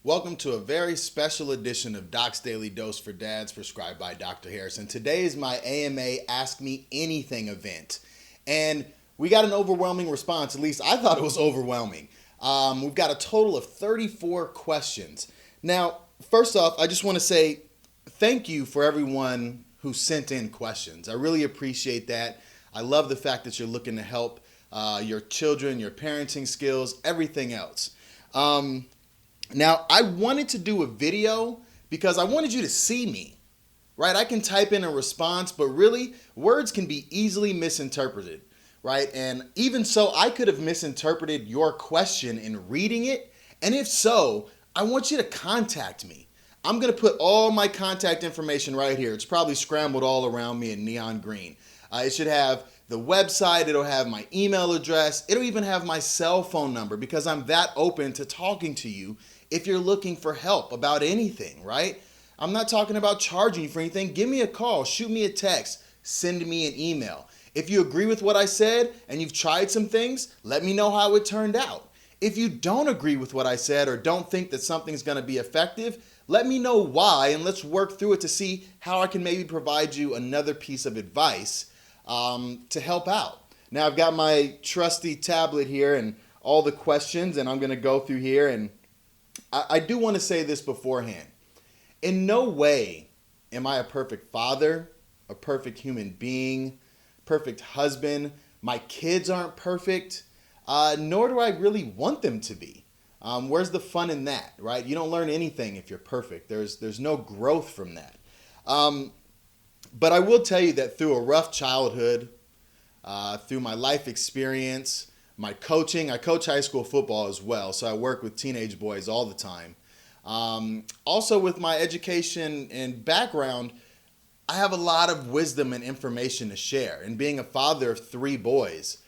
Welcome to a very special edition of Doc's Daily Dose for Dads prescribed by Dr. Harrison. Today is my AMA Ask Me Anything event. And we got an overwhelming response. At least I thought it was overwhelming. We've got a total of 34 questions. Now, first off, I just want to say thank you for everyone who sent in questions. I really appreciate that. I love the fact that you're looking to help your children, your parenting skills, everything else. Now, I wanted to do a video because I wanted you to see me, right? I can type in a response, but really, words can be easily misinterpreted, right? And even so, I could have misinterpreted your question in reading it. And if so, I want you to contact me. I'm going to put all my contact information right here. It's probably scrambled all around me in neon green. It should have the website, it'll have my email address, it'll even have my cell phone number because I'm that open to talking to you if you're looking for help about anything, right? I'm not talking about charging you for anything. Give me a call, shoot me a text, send me an email. If you agree with what I said and you've tried some things, let me know how it turned out. If you don't agree with what I said or don't think that something's going to be effective, let me know why and let's work through it to see how I can maybe provide you another piece of advice to help out. Now I've got my trusty tablet here and all the questions, and I'm going to go through here, and I do want to say this beforehand. In no way am I a perfect father, a perfect human being, perfect husband. My kids aren't perfect, nor do I really want them to be. Where's the fun in that, right? You don't learn anything if you're perfect. There's no growth from that. But I will tell you that through a rough childhood, through my life experience, my coaching, I coach high school football as well, so I work with teenage boys all the time. Also with my education and background, I have a lot of wisdom and information to share. And being a father of 3 boys,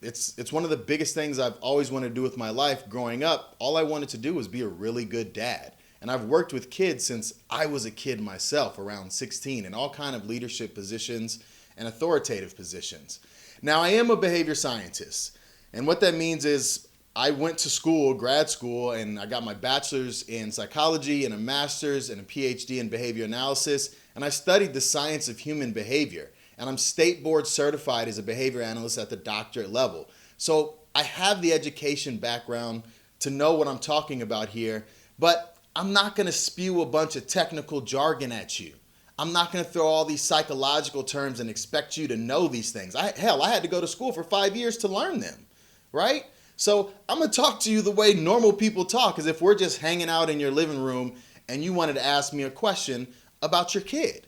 it's one of the biggest things I've always wanted to do with my life. Growing up, all I wanted to do was be a really good dad. And I've worked with kids since I was a kid myself, around 16, in all kind of leadership positions and authoritative positions. Now, I am a behavior scientist. And what that means is I went to school, grad school, and I got my bachelor's in psychology and a master's and a PhD in behavior analysis. And I studied the science of human behavior. And I'm state board certified as a behavior analyst at the doctorate level. So I have the education background to know what I'm talking about here. But I'm not going to spew a bunch of technical jargon at you. I'm not going to throw all these psychological terms and expect you to know these things. I had to go to school for 5 years to learn them, right? So I'm going to talk to you the way normal people talk, as if we're just hanging out in your living room and you wanted to ask me a question about your kid.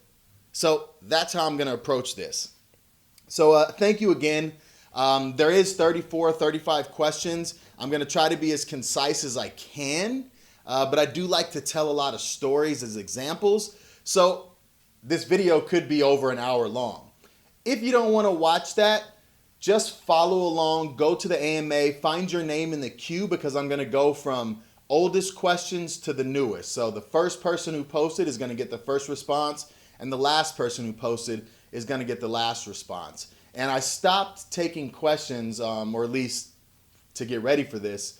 So that's how I'm going to approach this. So thank you again. There is 35 questions. I'm going to try to be as concise as I can. But I do like to tell a lot of stories as examples. So this video could be over an hour long. If you don't want to watch that, just follow along, go to the AMA, find your name in the queue because I'm going to go from oldest questions to the newest. So the first person who posted is going to get the first response, and the last person who posted is going to get the last response. And I stopped taking questions, or at least to get ready for this,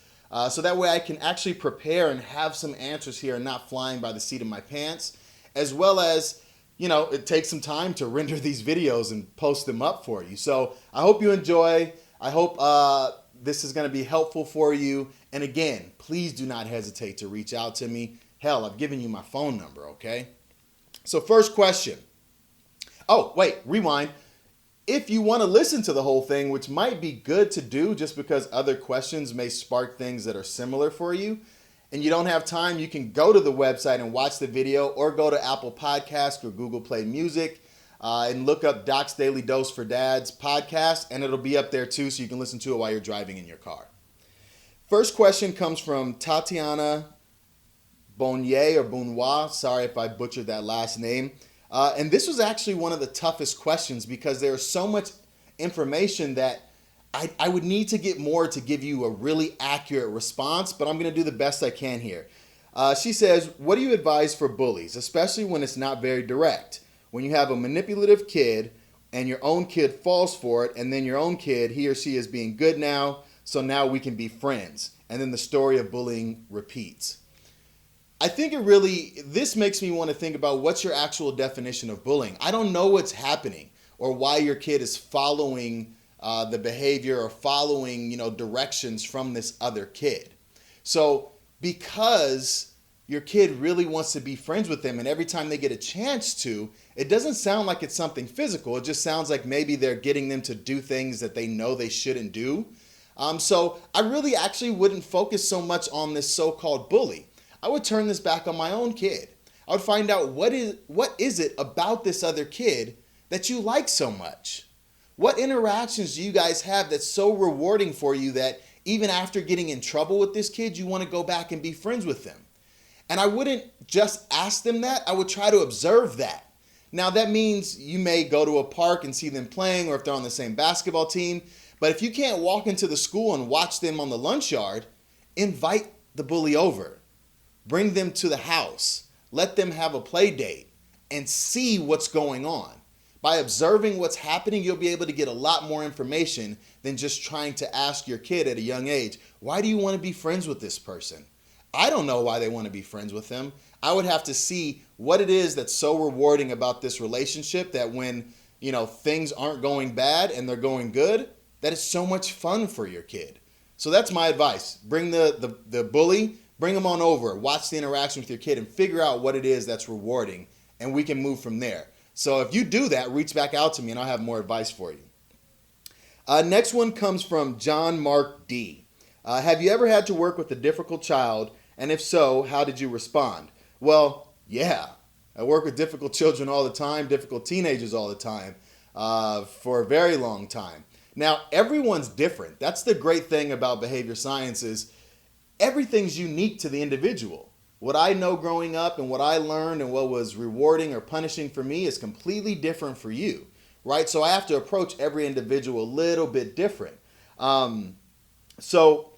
so that way I can actually prepare and have some answers here and not flying by the seat of my pants, as well as, it takes some time to render these videos and post them up for you. So I hope you enjoy. I hope this is going to be helpful for you. And again, please do not hesitate to reach out to me. Hell, I've given you my phone number, okay? So first question. Oh, wait, rewind. If you want to listen to the whole thing, which might be good to do just because other questions may spark things that are similar for you, and you don't have time, you can go to the website and watch the video, or go to Apple Podcasts or Google Play Music and look up Doc's Daily Dose for Dads podcast, and it'll be up there too, so you can listen to it while you're driving in your car. First question comes from Tatiana Bonnier or Bonnois. Sorry if I butchered that last name. And this was actually one of the toughest questions because there's so much information that I would need to get more to give you a really accurate response, but I'm going to do the best I can here. She says, what do you advise for bullies, especially when it's not very direct? When you have a manipulative kid and your own kid falls for it, and then your own kid, he or she is being good now, so now we can be friends. And then the story of bullying repeats. I think this makes me want to think about what's your actual definition of bullying. I don't know what's happening or why your kid is following the behavior or following, directions from this other kid. So because your kid really wants to be friends with them and every time they get a chance to, it doesn't sound like it's something physical. It just sounds like maybe they're getting them to do things that they know they shouldn't do. So I really actually wouldn't focus so much on this so-called bully. I would turn this back on my own kid. I would find out what is it about this other kid that you like so much? What interactions do you guys have that's so rewarding for you that even after getting in trouble with this kid, you want to go back and be friends with them? And I wouldn't just ask them that. I would try to observe that. Now, that means you may go to a park and see them playing, or if they're on the same basketball team. But if you can't walk into the school and watch them on the lunch yard, invite the bully over. Bring them to the house. Let them have a play date and see what's going on. By observing what's happening, you'll be able to get a lot more information than just trying to ask your kid at a young age, why do you want to be friends with this person? I don't know why they want to be friends with them. I would have to see what it is that's so rewarding about this relationship that when, things aren't going bad and they're going good, that it's so much fun for your kid. So that's my advice. Bring the bully, bring them on over, watch the interaction with your kid and figure out what it is that's rewarding, and we can move from there. So if you do that, reach back out to me and I'll have more advice for you. Next one comes from John Mark D. Have you ever had to work with a difficult child? And if so, how did you respond? Well, yeah. I work with difficult children all the time, difficult teenagers all the time, for a very long time. Now, everyone's different. That's the great thing about behavior science is everything's unique to the individual. What I know growing up and what I learned and what was rewarding or punishing for me is completely different for you, right? So I have to approach every individual a little bit different. So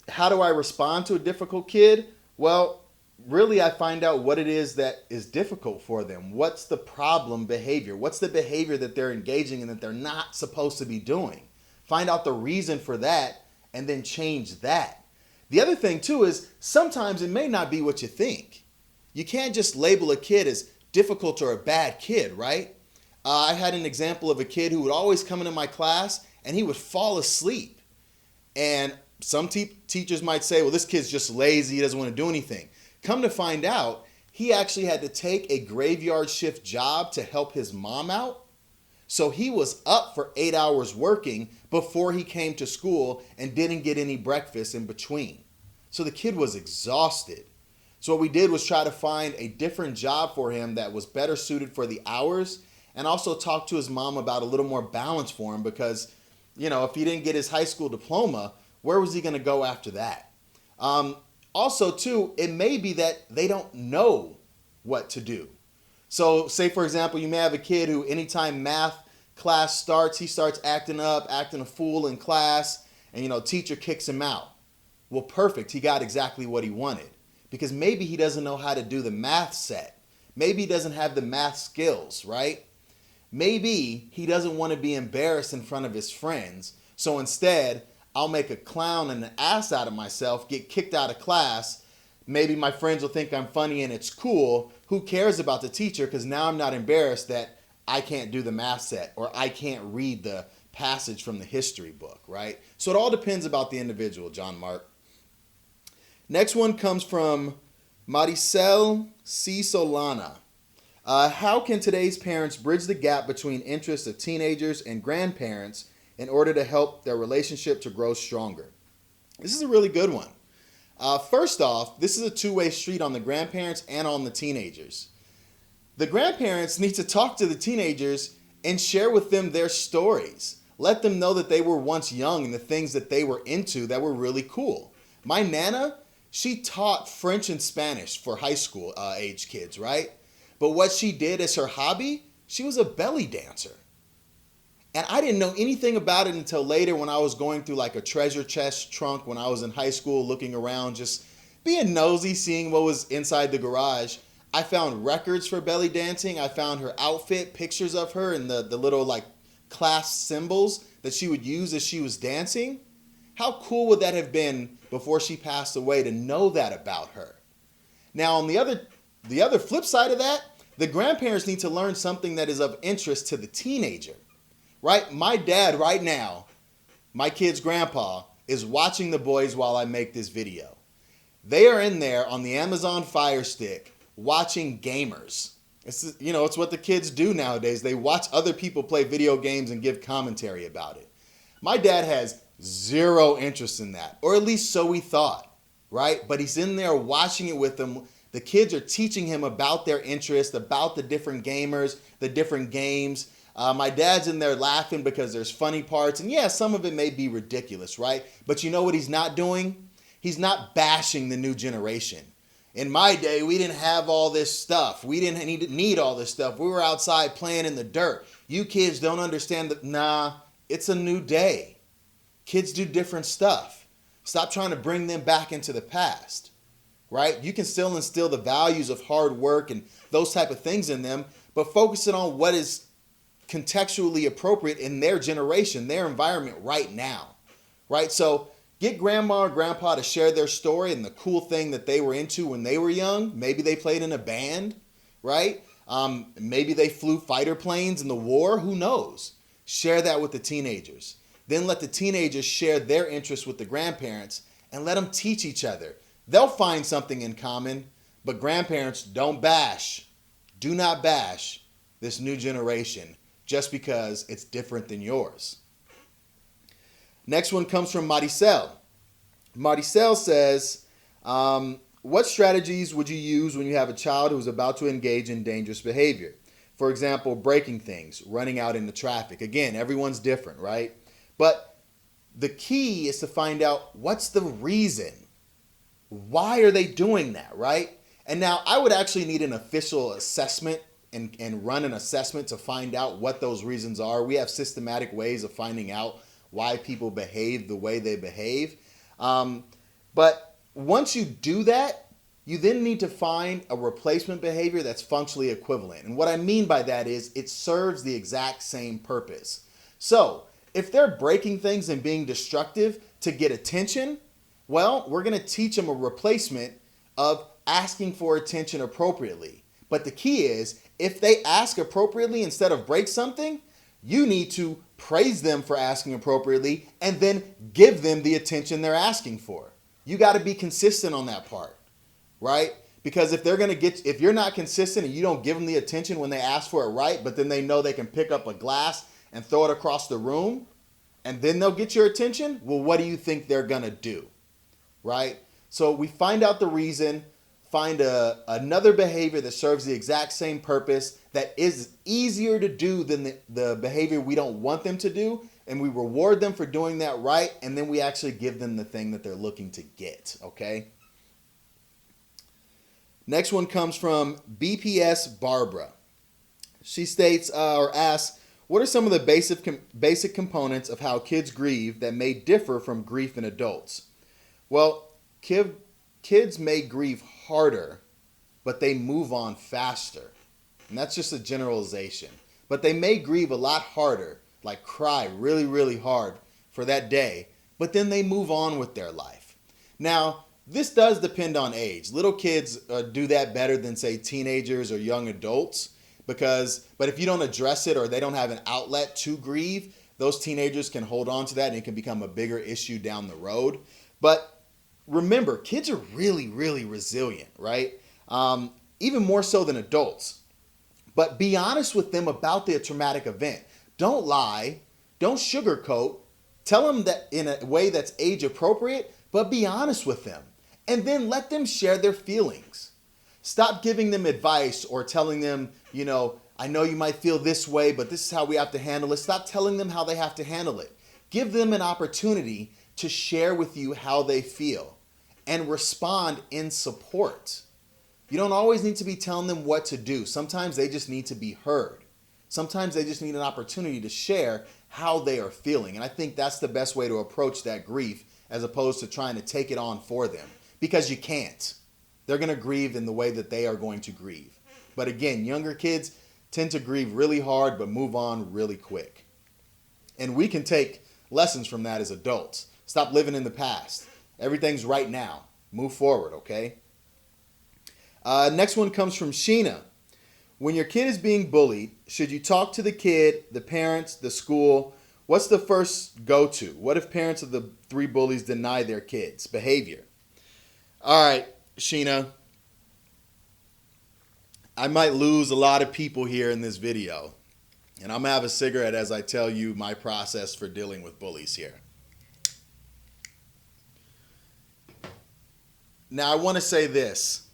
how do I respond to a difficult kid? Well, really I find out what it is that is difficult for them. What's the problem behavior? What's the behavior that they're engaging in that they're not supposed to be doing? Find out the reason for that and then change that. The other thing too is sometimes it may not be what you think. You can't just label a kid as difficult or a bad kid, right? I had an example of a kid who would always come into my class and he would fall asleep. And some teachers might say, well, this kid's just lazy, he doesn't want to do anything. Come to find out, he actually had to take a graveyard shift job to help his mom out. So he was up for 8 hours working before he came to school and didn't get any breakfast in between. So the kid was exhausted. So what we did was try to find a different job for him that was better suited for the hours, and also talk to his mom about a little more balance for him because, if he didn't get his high school diploma, where was he going to go after that? Also, too, it may be that they don't know what to do. So say, for example, you may have a kid who anytime math class starts, he starts acting up, acting a fool in class, and, teacher kicks him out. Well, perfect. He got exactly what he wanted because maybe he doesn't know how to do the math set. Maybe he doesn't have the math skills, right? Maybe he doesn't want to be embarrassed in front of his friends. So instead, I'll make a clown and an ass out of myself, get kicked out of class. Maybe my friends will think I'm funny and it's cool. Who cares about the teacher? Because now I'm not embarrassed that I can't do the math set or I can't read the passage from the history book, right? So it all depends about the individual, John Mark. Next one comes from Maricel C. Solana. How can today's parents bridge the gap between interests of teenagers and grandparents in order to help their relationship to grow stronger? This is a really good one. First off, this is a two-way street on the grandparents and on the teenagers. The grandparents need to talk to the teenagers and share with them their stories. Let them know that they were once young and the things that they were into that were really cool. My Nana, she taught French and Spanish for high school age kids, right? But what she did as her hobby, she was a belly dancer. And I didn't know anything about it until later when I was going through like a treasure chest trunk when I was in high school, looking around, just being nosy, seeing what was inside the garage. I found records for belly dancing. I found her outfit, pictures of her, and the little like class symbols that she would use as she was dancing. How cool would that have been before she passed away to know that about her? Now, on the other flip side of that, the grandparents need to learn something that is of interest to the teenager, right? My dad right now, my kid's grandpa, is watching the boys while I make this video. They are in there on the Amazon Fire Stick watching gamers. It's what the kids do nowadays. They watch other people play video games and give commentary about it. My dad has zero interest in that, or at least so we thought, right? But he's in there watching it with them. The kids are teaching him about their interest, about the different gamers, the different games. My dad's in there laughing because there's funny parts. And yeah, some of it may be ridiculous, right? But you know what he's not doing? He's not bashing the new generation. In my day, we didn't have all this stuff. We didn't need all this stuff. We were outside playing in the dirt. You kids don't understand that. Nah, it's a new day. Kids do different stuff. Stop trying to bring them back into the past, right? You can still instill the values of hard work and those type of things in them, but focusing on what is contextually appropriate in their generation, their environment right now, right? So get grandma or grandpa to share their story and the cool thing that they were into when they were young. Maybe they played in a band, right? Maybe they flew fighter planes in the war. Who knows? Share that with the teenagers. Then let the teenagers share their interests with the grandparents and let them teach each other. They'll find something in common, but grandparents, don't bash. Do not bash this new generation just because it's different than yours. Next one comes from Maricel. Maricel says, what strategies would you use when you have a child who is about to engage in dangerous behavior? For example, breaking things, running out into traffic. Again, everyone's different, right? But the key is to find out what's the reason. Why are they doing that, right? And now I would actually need an official assessment and run an assessment to find out what those reasons are. We have systematic ways of finding out why people behave the way they behave. But once you do that, you then need to find a replacement behavior that's functionally equivalent. And what I mean by that is it serves the exact same purpose. So if they're breaking things and being destructive to get attention, well, we're going to teach them a replacement of asking for attention appropriately. But the key is, if they ask appropriately instead of break something, you need to praise them for asking appropriately and then give them the attention they're asking for. You got to be consistent on that part, right? Because if you're not consistent and you don't give them the attention when they ask for it right, but then they know they can pick up a glass and throw it across the room, and then they'll get your attention, well, what do you think they're going to do, right? So we find out the reason, find another behavior that serves the exact same purpose, that is easier to do than the behavior we don't want them to do, and we reward them for doing that right, and then we actually give them the thing that they're looking to get, okay? Next one comes from BPS Barbara. She states or asks, what are some of the basic components of how kids grieve that may differ from grief in adults? Well, kids may grieve harder, but they move on faster. And that's just a generalization. But they may grieve a lot harder, like cry really, really hard for that day, but then they move on with their life. Now, this does depend on age. Little kids do that better than, say, teenagers or young adults. But if you don't address it or they don't have an outlet to grieve, those teenagers can hold on to that and it can become a bigger issue down the road. But remember, kids are really, really resilient, right? Even more so than adults. But be honest with them about their traumatic event. Don't lie. Don't sugarcoat. Tell them that in a way that's age appropriate, but be honest with them. And then let them share their feelings. Stop giving them advice or telling them, I know you might feel this way, but this is how we have to handle it. Stop telling them how they have to handle it. Give them an opportunity to share with you how they feel and respond in support. You don't always need to be telling them what to do. Sometimes they just need to be heard. Sometimes they just need an opportunity to share how they are feeling. And I think that's the best way to approach that grief as opposed to trying to take it on for them, because you can't. They're going to grieve in the way that they are going to grieve. But again, younger kids tend to grieve really hard but move on really quick. And we can take lessons from that as adults. Stop living in the past. Everything's right now. Move forward, okay? Next one comes from Sheena. When your kid is being bullied, should you talk to the kid, the parents, the school? What's the first go-to? What if parents of the 3 bullies deny their kids' behavior? All right, Sheena. I might lose a lot of people here in this video. And I'm going to have a cigarette as I tell you my process for dealing with bullies here. Now, I want to say this.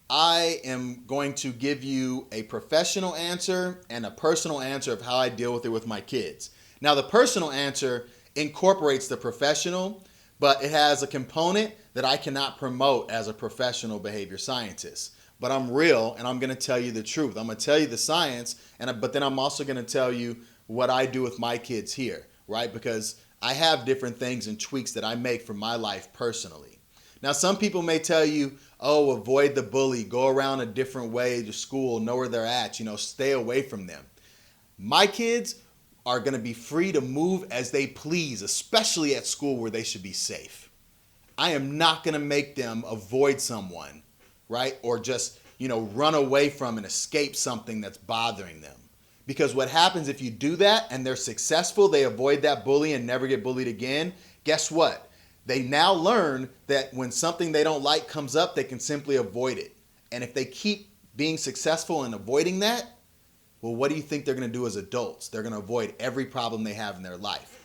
I am going to give you a professional answer and a personal answer of how I deal with it with my kids. Now, the personal answer incorporates the professional, but it has a component that I cannot promote as a professional behavior scientist. But I'm real, and I'm going to tell you the truth. I'm going to tell you the science, but then I'm also going to tell you what I do with my kids here, right? Because I have different things and tweaks that I make for my life personally. Now, some people may tell you, oh, avoid the bully, go around a different way to school, know where they're at, stay away from them. My kids are going to be free to move as they please, especially at school where they should be safe. I am not going to make them avoid someone, right? Or just, run away from and escape something that's bothering them. Because what happens if you do that and they're successful, they avoid that bully and never get bullied again, guess what? They now learn that when something they don't like comes up, they can simply avoid it. And if they keep being successful in avoiding that, well, what do you think they're going to do as adults? They're going to avoid every problem they have in their life.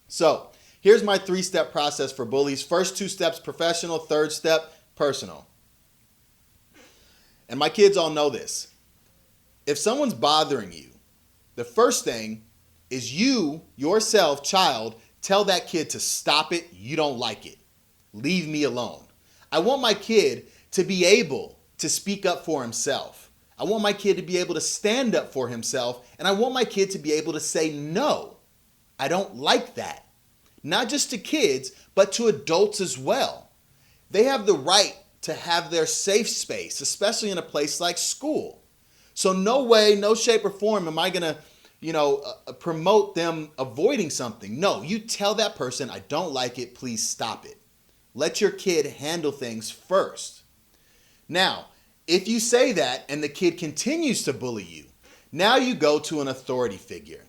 So here's my 3-step process for bullies. First 2 steps, professional. Third step, personal. And my kids all know this. If someone's bothering you, the first thing is you, yourself, child, tell that kid to stop it. You don't like it. Leave me alone. I want my kid to be able to speak up for himself. I want my kid to be able to stand up for himself. And I want my kid to be able to say, no, I don't like that. Not just to kids, but to adults as well. They have the right to have their safe space, especially in a place like school. So no way, no shape or form am I going to promote them avoiding something. No, you tell that person, I don't like it, please stop it. Let your kid handle things first. Now, if you say that and the kid continues to bully you, now you go to an authority figure.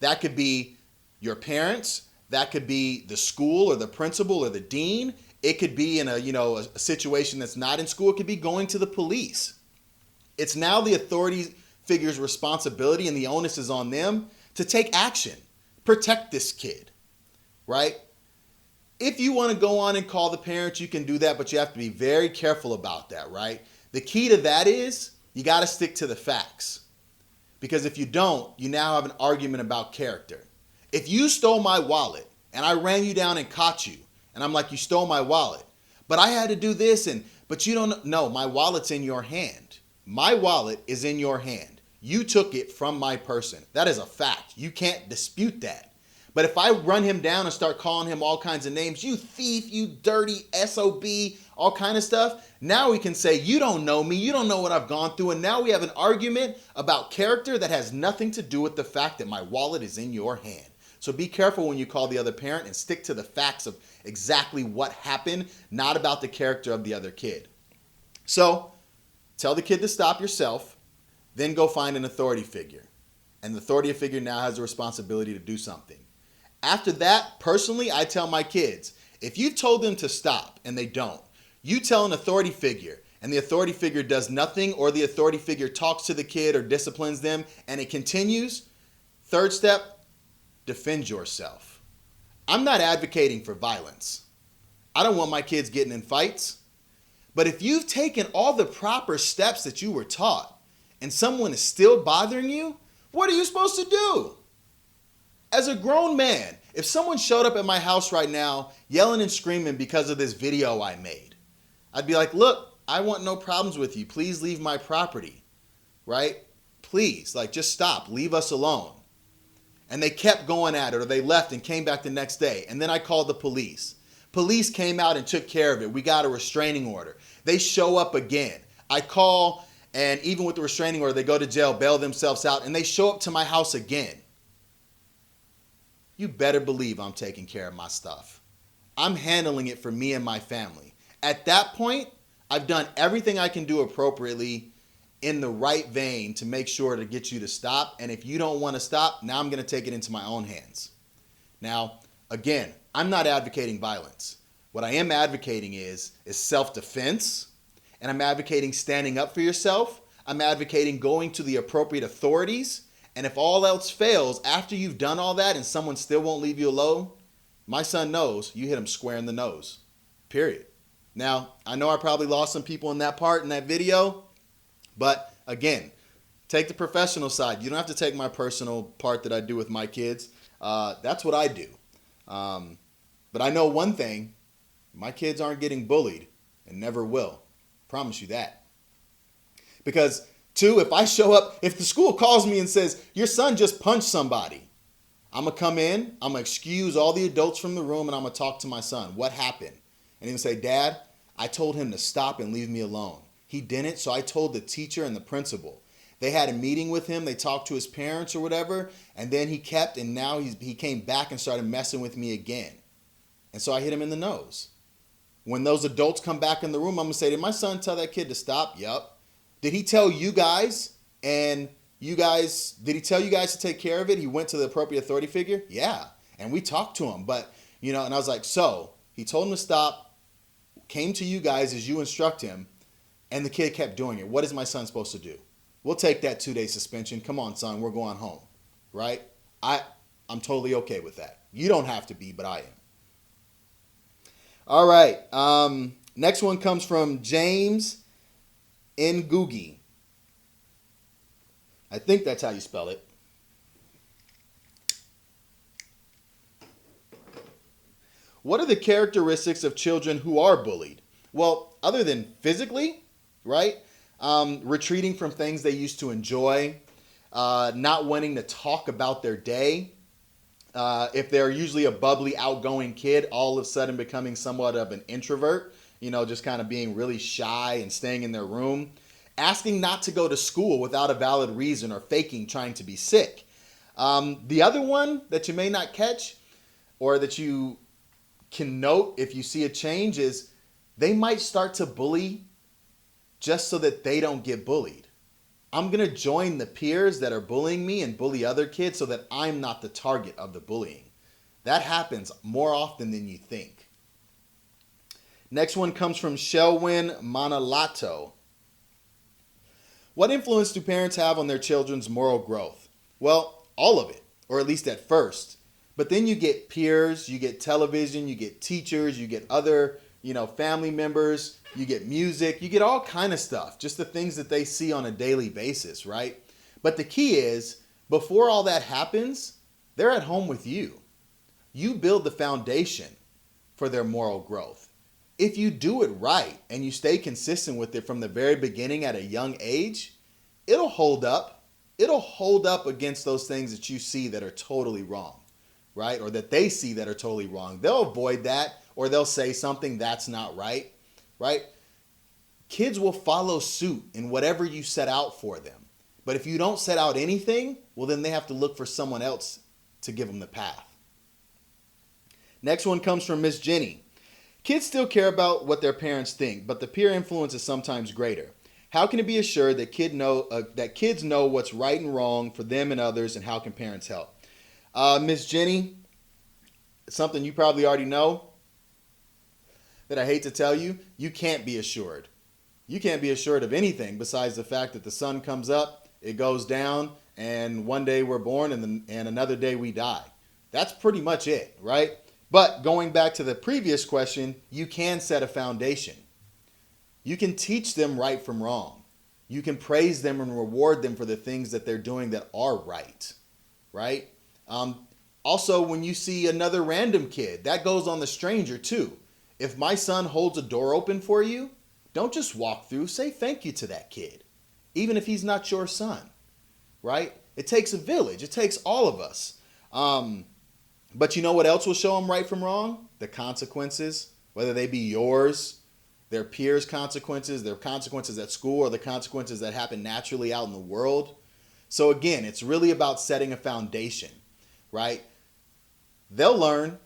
That could be your parents, that could be the school or the principal or the dean. It could be in a situation that's not in school. It could be going to the police. It's now the authority figure's responsibility, and the onus is on them to take action. Protect this kid, right? If you want to go on and call the parents, you can do that, but you have to be very careful about that, right? The key to that is you got to stick to the facts. Because if you don't, you now have an argument about character. If you stole my wallet and I ran you down and caught you, and I'm like, you stole my wallet, but I had to do this, but you don't know, my wallet's in your hand. My wallet is in your hand. You took it from my person. That is a fact. You can't dispute that. But if I run him down and start calling him all kinds of names, you thief, you dirty SOB, all kind of stuff, now we can say, you don't know me, you don't know what I've gone through, and now we have an argument about character that has nothing to do with the fact that my wallet is in your hand. So be careful when you call the other parent and stick to the facts of exactly what happened, not about the character of the other kid. So tell the kid to stop yourself, then go find an authority figure. And the authority figure now has a responsibility to do something. After that, personally, I tell my kids, if you've told them to stop and they don't, you tell an authority figure and the authority figure does nothing, or the authority figure talks to the kid or disciplines them and it continues, third step, defend yourself. I'm not advocating for violence. I don't want my kids getting in fights. But if you've taken all the proper steps that you were taught and someone is still bothering you, what are you supposed to do? As a grown man, if someone showed up at my house right now yelling and screaming because of this video I made, I'd be like, look, I want no problems with you. Please leave my property, right? Please, just stop. Leave us alone. And they kept going at it, or they left and came back the next day. And then I called the police. Police came out and took care of it. We got a restraining order. They show up again. I call, and even with the restraining order, they go to jail, bail themselves out, and they show up to my house again. You better believe I'm taking care of my stuff. I'm handling it for me and my family. At that point, I've done everything I can do appropriately in the right vein to make sure to get you to stop. And if you don't want to stop, now I'm going to take it into my own hands. Now, again, I'm not advocating violence. What I am advocating is self-defense, and I'm advocating standing up for yourself. I'm advocating going to the appropriate authorities. And if all else fails, after you've done all that and someone still won't leave you alone, my son knows you hit him square in the nose. Period. Now, I know I probably lost some people in that part in that video, but again, take the professional side. You don't have to take my personal part that I do with my kids. That's what I do. But I know one thing, my kids aren't getting bullied and never will. Promise you that. Because two, if I show up, if the school calls me and says, your son just punched somebody, I'm going to come in, I'm going to excuse all the adults from the room, and I'm going to talk to my son. What happened? And he'll say, Dad, I told him to stop and leave me alone. He didn't, so I told the teacher and the principal. They had a meeting with him, they talked to his parents or whatever, and then he kept, and now he came back and started messing with me again. And so I hit him in the nose. When those adults come back in the room, I'm going to say, did my son tell that kid to stop? Yup. Did he tell you guys, and did he tell you guys to take care of it? He went to the appropriate authority figure? Yeah. And we talked to him, but, and I was like, so he told him to stop, came to you guys as you instruct him, and the kid kept doing it. What is my son supposed to do? We'll take that 2-day suspension. Come on, son, we're going home, right? I'm totally okay with that. You don't have to be, but I am. All right. Next one comes from James Ngugi. I think that's how you spell it. What are the characteristics of children who are bullied? Well, other than physically, right? Retreating from things they used to enjoy, not wanting to talk about their day. If they're usually a bubbly, outgoing kid, all of a sudden becoming somewhat of an introvert, just kind of being really shy and staying in their room. Asking not to go to school without a valid reason or faking trying to be sick. The other one that you may not catch or that you can note if you see a change is they might start to bully just so that they don't get bullied. I'm going to join the peers that are bullying me and bully other kids so that I'm not the target of the bullying. That happens more often than you think. Next one comes from Shelwyn Manalato. What influence do parents have on their children's moral growth? Well, all of it, or at least at first. But then you get peers, you get television, you get teachers, you get other, family members, you get music, you get all kind of stuff, just the things that they see on a daily basis, right? But the key is, before all that happens, they're at home with you. You build the foundation for their moral growth. If you do it right and you stay consistent with it from the very beginning at a young age, it'll hold up. It'll hold up against those things that you see that are totally wrong, right? Or that they see that are totally wrong. They'll avoid that, or they'll say something that's not right, right? Kids will follow suit in whatever you set out for them. But if you don't set out anything, well, then they have to look for someone else to give them the path. Next one comes from Miss Jenny. Kids still care about what their parents think, but the peer influence is sometimes greater. How can it be assured that kids know what's right and wrong for them and others, and how can parents help? Miss Jenny, something you probably already know that I hate to tell you, you can't be assured. You can't be assured of anything besides the fact that the sun comes up, it goes down, and one day we're born and another day we die. That's pretty much it, right? But going back to the previous question, you can set a foundation. You can teach them right from wrong. You can praise them and reward them for the things that they're doing that are right, right? Also, when you see another random kid, that goes on the stranger too. If my son holds a door open for you, don't just walk through, say thank you to that kid, even if he's not your son, right? It takes a village. It takes all of us. But you know what else will show them right from wrong? The consequences, whether they be yours, their peers' consequences, their consequences at school, or the consequences that happen naturally out in the world. So again, it's really about setting a foundation, right? They'll learn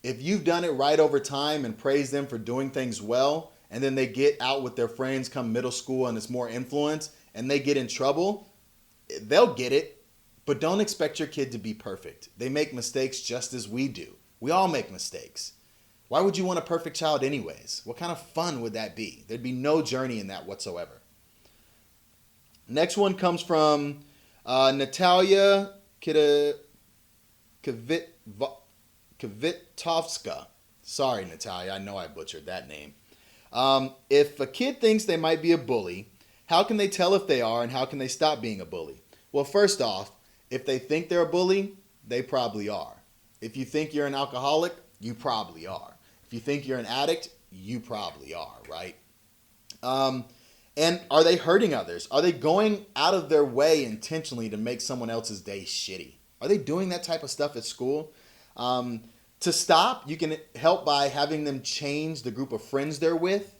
if you've done it right over time and praise them for doing things well, and then they get out with their friends come middle school and it's more influence and they get in trouble, they'll get it, but don't expect your kid to be perfect. They make mistakes just as we do. We all make mistakes. Why would you want a perfect child anyways? What kind of fun would that be? There'd be no journey in that whatsoever. Next one comes from Natalia Kvitovska. Sorry, Natalia. I know I butchered that name. If a kid thinks they might be a bully, how can they tell if they are, and how can they stop being a bully? Well, first off, if they think they're a bully, they probably are. If you think you're an alcoholic, you probably are. If you think you're an addict, you probably are, right? And are they hurting others? Are they going out of their way intentionally to make someone else's day shitty? Are they doing that type of stuff at school? To stop, you can help by having them change the group of friends they're with,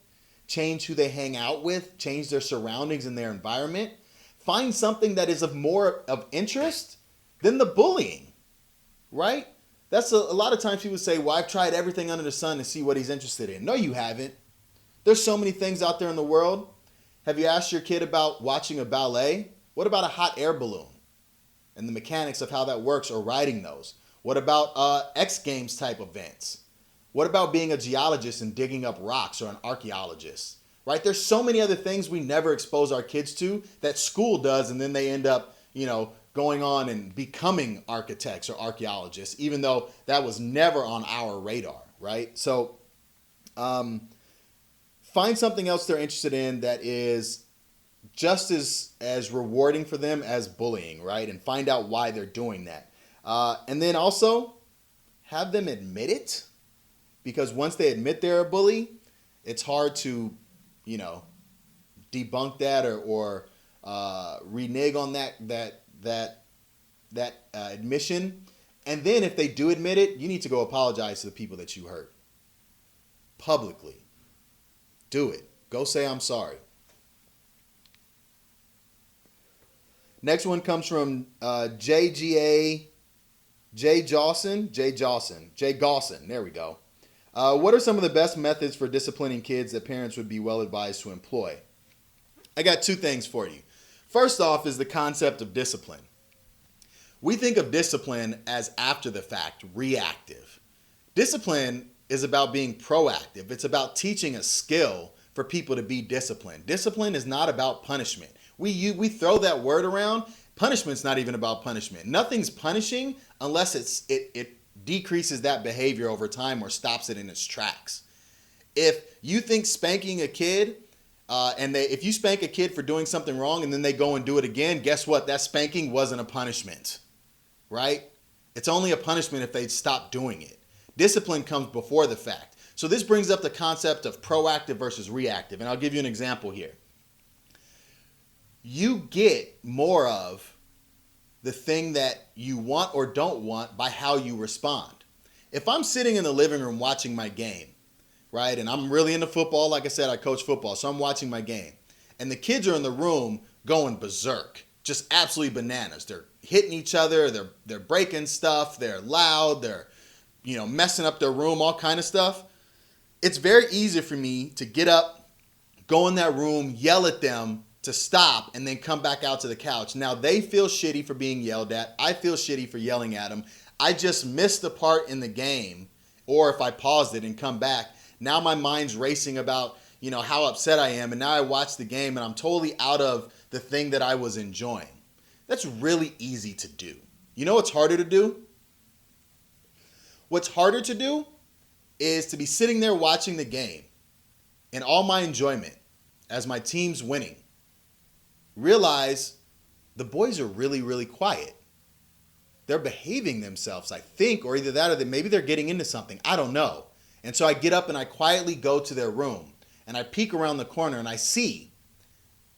change who they hang out with, change their surroundings and their environment. Find something that is of more of interest than the bullying, right? That's a lot of times people say, well, I've tried everything under the sun to see what he's interested in. No, you haven't. There's so many things out there in the world. Have you asked your kid about watching a ballet? What about a hot air balloon and the mechanics of how that works, or riding those? What about X Games type events? What about being a geologist and digging up rocks, or an archaeologist? Right? There's so many other things we never expose our kids to that school does, and then they end up, going on and becoming architects or archaeologists, even though that was never on our radar, right? So find something else they're interested in that is just as rewarding for them as bullying, right? And find out why they're doing that. And then also have them admit it, because once they admit they're a bully, it's hard to, debunk that or renege on that admission. And then if they do admit it, you need to go apologize to the people that you hurt publicly. Do it. Go say I'm sorry. Next one comes from J Gawson. There we go. What are some of the best methods for disciplining kids that parents would be well advised to employ? I got two things for you. First off is the concept of discipline. We think of discipline as after the fact, reactive. Discipline is about being proactive. It's about teaching a skill for people to be disciplined. Discipline is not about punishment. We throw that word around. Punishment's not even about punishment. Nothing's punishing unless it decreases that behavior over time or stops it in its tracks. If you think spanking a kid, if you spank a kid for doing something wrong and then they go and do it again, guess what? That spanking wasn't a punishment, right? It's only a punishment if they stop doing it. Discipline comes before the fact. So this brings up the concept of proactive versus reactive. And I'll give you an example here. You get more of the thing that you want or don't want by how you respond. If I'm sitting in the living room watching my game, right, and I'm really into football, like I said, I coach football, so I'm watching my game, and the kids are in the room going berserk, just absolutely bananas. They're hitting each other, they're breaking stuff, they're loud, they're messing up their room, all kind of stuff. It's very easy for me to get up, go in that room, yell at them to stop, and then come back out to the couch. Now they feel shitty for being yelled at. I feel shitty for yelling at them. I just missed the part in the game, or if I paused it and come back, now my mind's racing about, how upset I am, and now I watch the game and I'm totally out of the thing that I was enjoying. That's really easy to do. You know what's harder to do? What's harder to do is to be sitting there watching the game in all my enjoyment as my team's winning. Realize the boys are really, really quiet. They're behaving themselves, I think, or either that or maybe they're getting into something. I don't know. And so I get up and I quietly go to their room and I peek around the corner and I see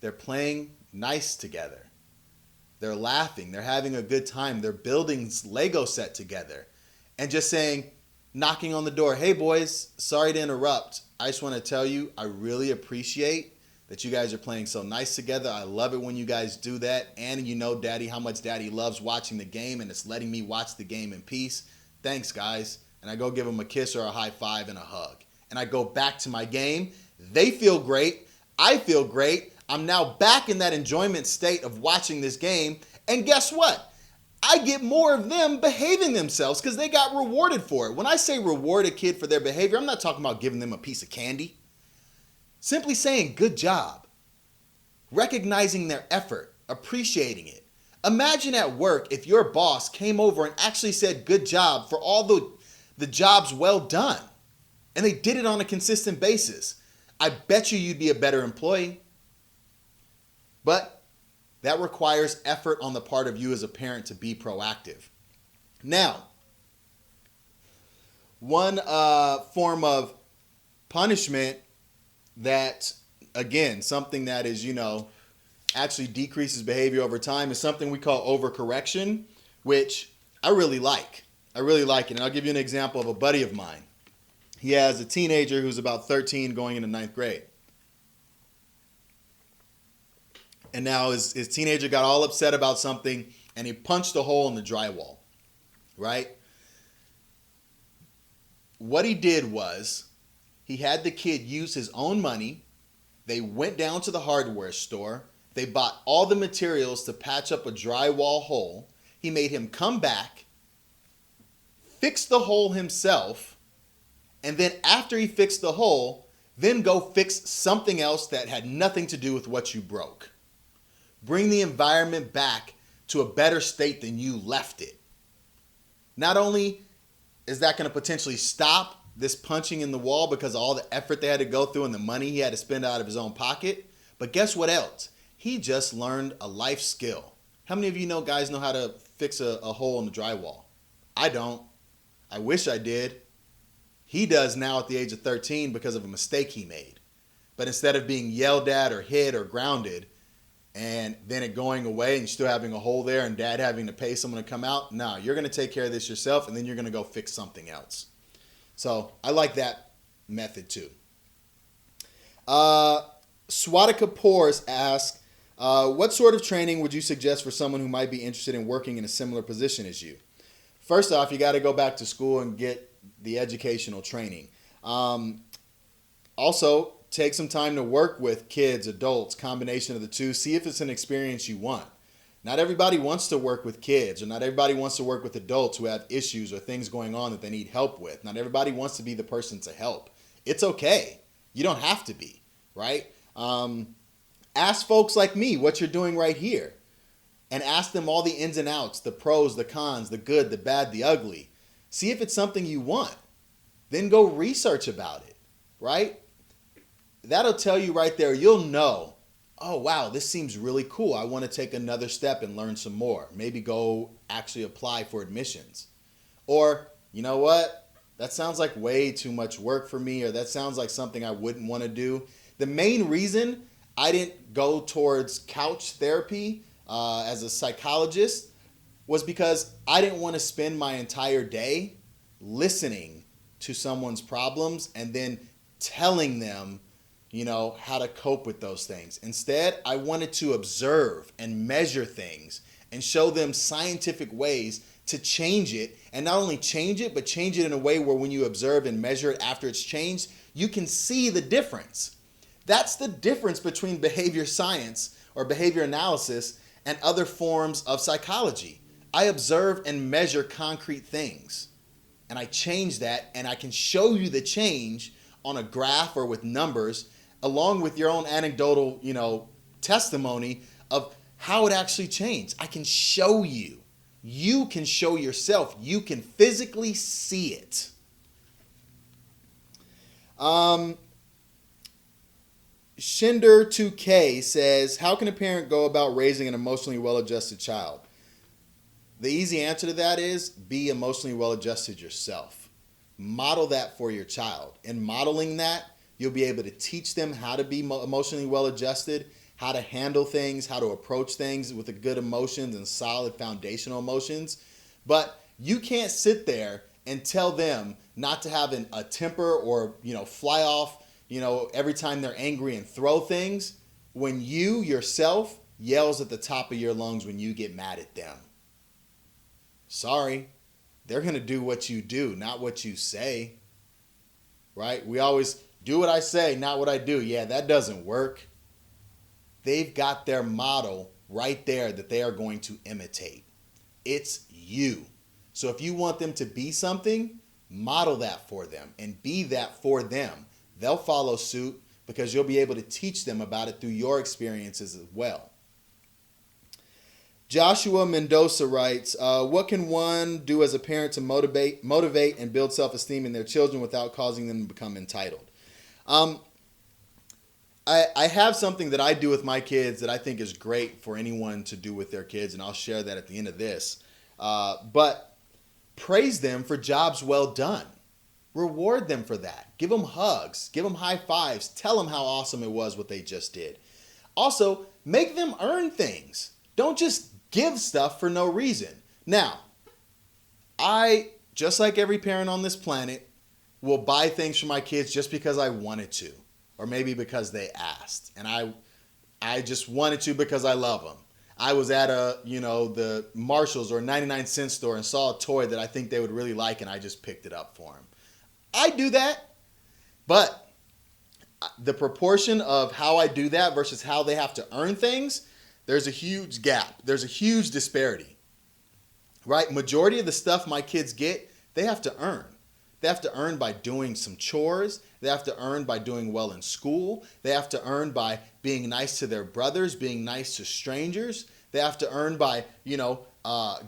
they're playing nice together. They're laughing. They're having a good time. They're building Lego set together and just saying, knocking on the door, hey boys, sorry to interrupt. I just want to tell you, I really appreciate that you guys are playing so nice together. I love it when you guys do that. And Daddy, how much Daddy loves watching the game and it's letting me watch the game in peace. Thanks, guys. And I go give them a kiss or a high five and a hug. And I go back to my game They feel great. I feel great. I'm now back in that enjoyment state of watching this game. And guess what? I get more of them behaving themselves because they got rewarded for it. When I say reward a kid for their behavior, I'm not talking about giving them a piece of candy. Simply saying good job. Recognizing their effort. Appreciating it. Imagine at work if your boss came over and actually said good job for all the jobs well done. And they did it on a consistent basis. I bet you'd be a better employee. But that requires effort on the part of you as a parent to be proactive. Now, one form of punishment that, again, something that is, actually decreases behavior over time is something we call overcorrection, which I really like. I really like it. And I'll give you an example of a buddy of mine. He has a teenager who's about 13 going into 9th grade. And now his teenager got all upset about something and he punched a hole in the drywall, right? What he did was he had the kid use his own money. They went down to the hardware store. They bought all the materials to patch up a drywall hole. He made him come back, fix the hole himself, and then after he fixed the hole, then go fix something else that had nothing to do with what you broke. Bring the environment back to a better state than you left it. Not only is that going to potentially stop this punching in the wall because of all the effort they had to go through and the money he had to spend out of his own pocket, but guess what else? He just learned a life skill. How many of you guys know how to fix a hole in the drywall? I don't. I wish I did. He does now at the age of 13 because of a mistake he made. But instead of being yelled at or hit or grounded and then it going away and still having a hole there and dad having to pay someone to come out, no, you're going to take care of this yourself and then you're going to go fix something else. So I like that method too. Swatika Pores asks, what sort of training would you suggest for someone who might be interested in working in a similar position as you? First off, you got to go back to school and get the educational training. Also, take some time to work with kids, adults, combination of the two. See if it's an experience you want. Not everybody wants to work with kids, or not everybody wants to work with adults who have issues or things going on that they need help with. Not everybody wants to be the person to help. It's okay. You don't have to be, right? Ask folks like me what you're doing right here. And ask them all the ins and outs, the pros, the cons, the good, the bad, the ugly. See if it's something you want. Then go research about it, right? That'll tell you right there, you'll know, oh, wow, this seems really cool. I want to take another step and learn some more. Maybe go actually apply for admissions. Or, you know what? That sounds like way too much work for me, or that sounds like something I wouldn't want to do. The main reason I didn't go towards couch therapy as a psychologist was because I didn't want to spend my entire day listening to someone's problems and then telling them, how to cope with those things. Instead, I wanted to observe and measure things and show them scientific ways to change it. And not only change it, but change it in a way where when you observe and measure it after it's changed, you can see the difference. That's the difference between behavior science or behavior analysis and other forms of psychology. I observe and measure concrete things. And I change that, and I can show you the change on a graph or with numbers, along with your own anecdotal, testimony of how it actually changed. I can show you. You can show yourself. You can physically see it. Shinder2K says, how can a parent go about raising an emotionally well-adjusted child? The easy answer to that is be emotionally well-adjusted yourself. Model that for your child. In modeling that, you'll be able to teach them how to be emotionally well-adjusted, how to handle things, how to approach things with a good emotions and solid foundational emotions. But you can't sit there and tell them not to have a temper or, fly off, every time they're angry and throw things when you yourself yells at the top of your lungs when you get mad at them. Sorry, they're going to do what you do, not what you say, right? We always Do what I say, not what I do. Yeah, that doesn't work. They've got their model right there that they are going to imitate. It's you. So if you want them to be something, model that for them and be that for them. They'll follow suit because you'll be able to teach them about it through your experiences as well. Joshua Mendoza writes, what can one do as a parent to motivate and build self-esteem in their children without causing them to become entitled? I have something that I do with my kids that I think is great for anyone to do with their kids, and I'll share that at the end of this. But praise them for jobs well done. Reward them for that. Give them hugs. Give them high fives. Tell them how awesome it was what they just did. Also, make them earn things. Don't just give stuff for no reason. Now, I, just like every parent on this planet, will buy things for my kids just because I wanted to, or maybe because they asked. And I just wanted to because I love them. I was at the Marshalls or 99-cent store and saw a toy that I think they would really like, and I just picked it up for them. I do that, but the proportion of how I do that versus how they have to earn things, there's a huge gap. There's a huge disparity, right? Majority of the stuff my kids get, they have to earn. They have to earn by doing some chores. They have to earn by doing well in school. They have to earn by being nice to their brothers, being nice to strangers. They have to earn by,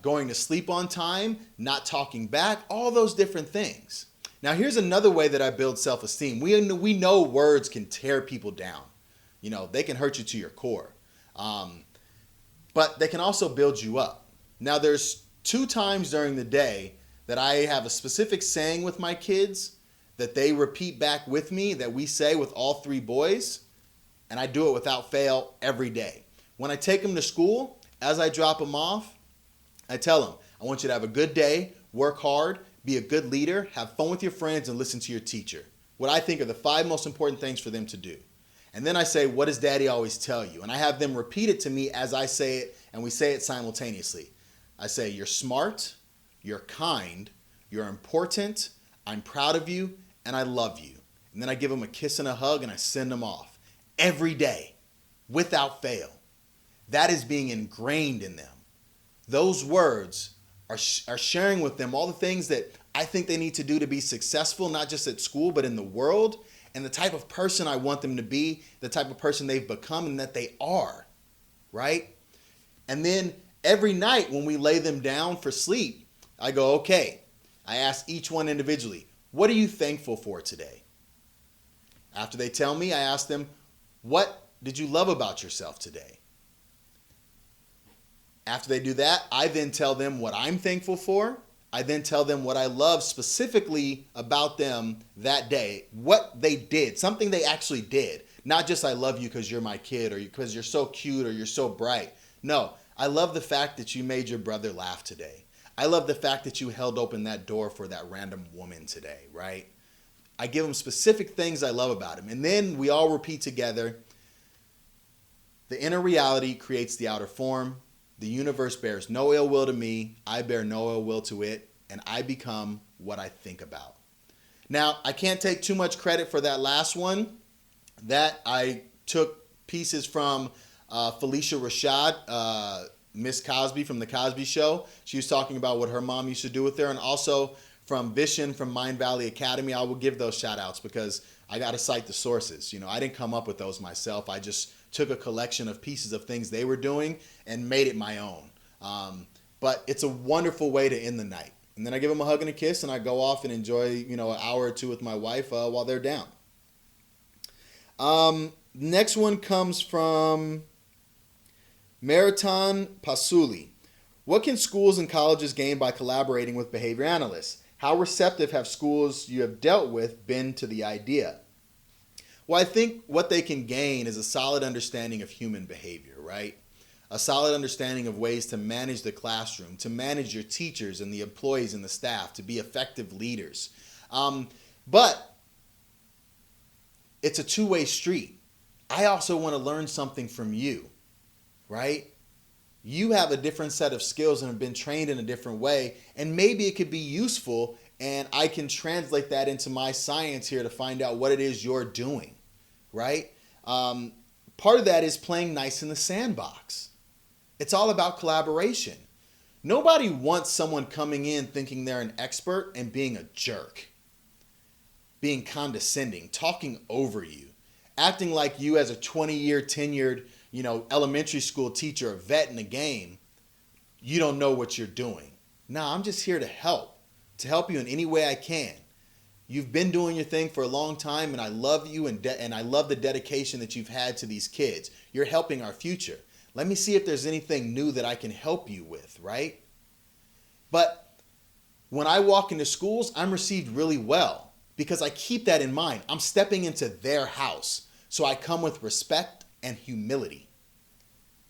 going to sleep on time, not talking back, all those different things. Now, here's another way that I build self-esteem. We know words can tear people down. They can hurt you to your core. But they can also build you up. Now, there's 2 times during the day that I have a specific saying with my kids that they repeat back with me that we say with all 3 boys, and I do it without fail every day. When I take them to school, as I drop them off, I tell them, I want you to have a good day, work hard, be a good leader, have fun with your friends, and listen to your teacher. What I think are the 5 most important things for them to do. And then I say, what does daddy always tell you? And I have them repeat it to me as I say it, and we say it simultaneously. I say, you're smart, you're kind, you're important, I'm proud of you, and I love you. And then I give them a kiss and a hug, and I send them off. Every day, without fail. That is being ingrained in them. Those words are sharing with them all the things that I think they need to do to be successful, not just at school, but in the world, and the type of person I want them to be, the type of person they've become and that they are, right? And then every night when we lay them down for sleep, I go, okay, I ask each one individually, what are you thankful for today? After they tell me, I ask them, what did you love about yourself today? After they do that, I then tell them what I'm thankful for. I then tell them what I love specifically about them that day, what they did, something they actually did. Not just I love you because you're my kid or because you're so cute or you're so bright. No, I love the fact that you made your brother laugh today. I love the fact that you held open that door for that random woman today, right? I give them specific things I love about him. And then we all repeat together, the inner reality creates the outer form. The universe bears no ill will to me. I bear no ill will to it. And I become what I think about. Now, I can't take too much credit for that last one. That I took pieces from Felicia Rashad, Miss Cosby from The Cosby Show. She was talking about what her mom used to do with her. And also from Vishen from Mind Valley Academy. I will give those shout outs because I got to cite the sources. I didn't come up with those myself. I just took a collection of pieces of things they were doing and made it my own. But it's a wonderful way to end the night. And then I give them a hug and a kiss and I go off and enjoy, an hour or two with my wife while they're down. Next one comes from Marathon Pasuli. What can schools and colleges gain by collaborating with behavior analysts? How receptive have schools you have dealt with been to the idea? Well, I think what they can gain is a solid understanding of human behavior, right? A solid understanding of ways to manage the classroom, to manage your teachers and the employees and the staff, to be effective leaders. But it's a two-way street. I also want to learn something from you, right? You have a different set of skills and have been trained in a different way, and maybe it could be useful and I can translate that into my science here to find out what it is you're doing, right? Part of that is playing nice in the sandbox. It's all about collaboration. Nobody wants someone coming in thinking they're an expert and being a jerk, being condescending, talking over you, acting like you as a 20-year tenured, elementary school teacher, a vet in the game, you don't know what you're doing. Nah, I'm just here to help you in any way I can. You've been doing your thing for a long time, and I love you, and I love the dedication that you've had to these kids. You're helping our future. Let me see if there's anything new that I can help you with, right? But when I walk into schools, I'm received really well because I keep that in mind. I'm stepping into their house, so I come with respect and humility.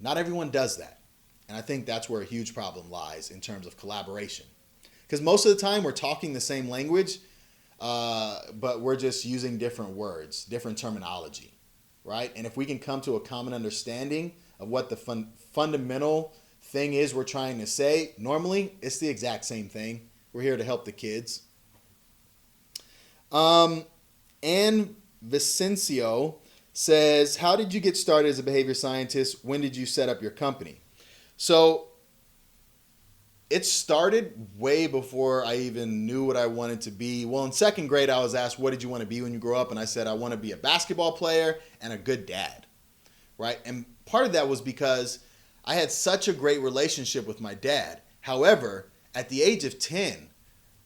Not everyone does that. And I think that's where a huge problem lies in terms of collaboration. Because most of the time we're talking the same language, but we're just using different words, different terminology, right? And if we can come to a common understanding of what the fundamental thing is we're trying to say, normally it's the exact same thing. We're here to help the kids. And Vicencio says, how did you get started as a behavior scientist? When did you set up your company? So it started way before I even knew what I wanted to be. Well, in second grade, I was asked, what did you want to be when you grow up? And I said, I want to be a basketball player and a good dad, right? And part of that was because I had such a great relationship with my dad. However, at the age of 10,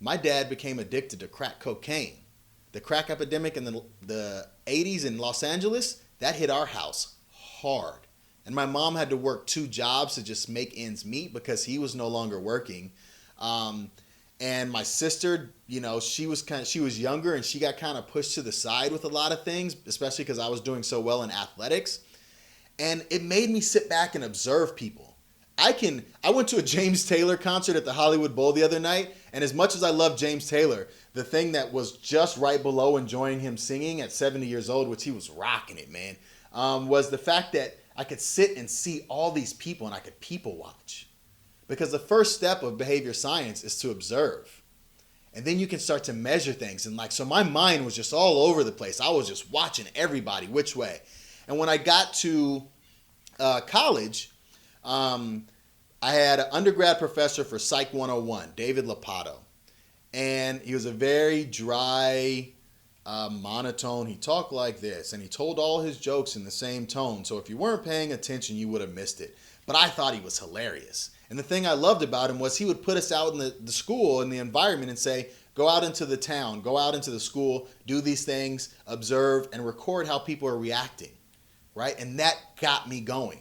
my dad became addicted to crack cocaine. The crack epidemic in the 80s in Los Angeles, that hit our house hard. And my mom had to work 2 jobs to just make ends meet because he was no longer working. And my sister, she was younger and she got kind of pushed to the side with a lot of things, especially because I was doing so well in athletics. And it made me sit back and observe people. I went to a James Taylor concert at the Hollywood Bowl the other night, and as much as I love James Taylor, the thing that was just right below enjoying him singing at 70 years old, which he was rocking it, man, was the fact that I could sit and see all these people and I could people watch. Because the first step of behavior science is to observe. And then you can start to measure things. And so my mind was just all over the place. I was just watching everybody, which way. And when I got to college, I had an undergrad professor for Psych 101, David Lopato. And he was a very dry, monotone. He talked like this, and he told all his jokes in the same tone. So if you weren't paying attention, you would have missed it. But I thought he was hilarious. And the thing I loved about him was he would put us out in the school, in the environment, and say, go out into the town, go out into the school, do these things, observe, and record how people are reacting, right? And that got me going.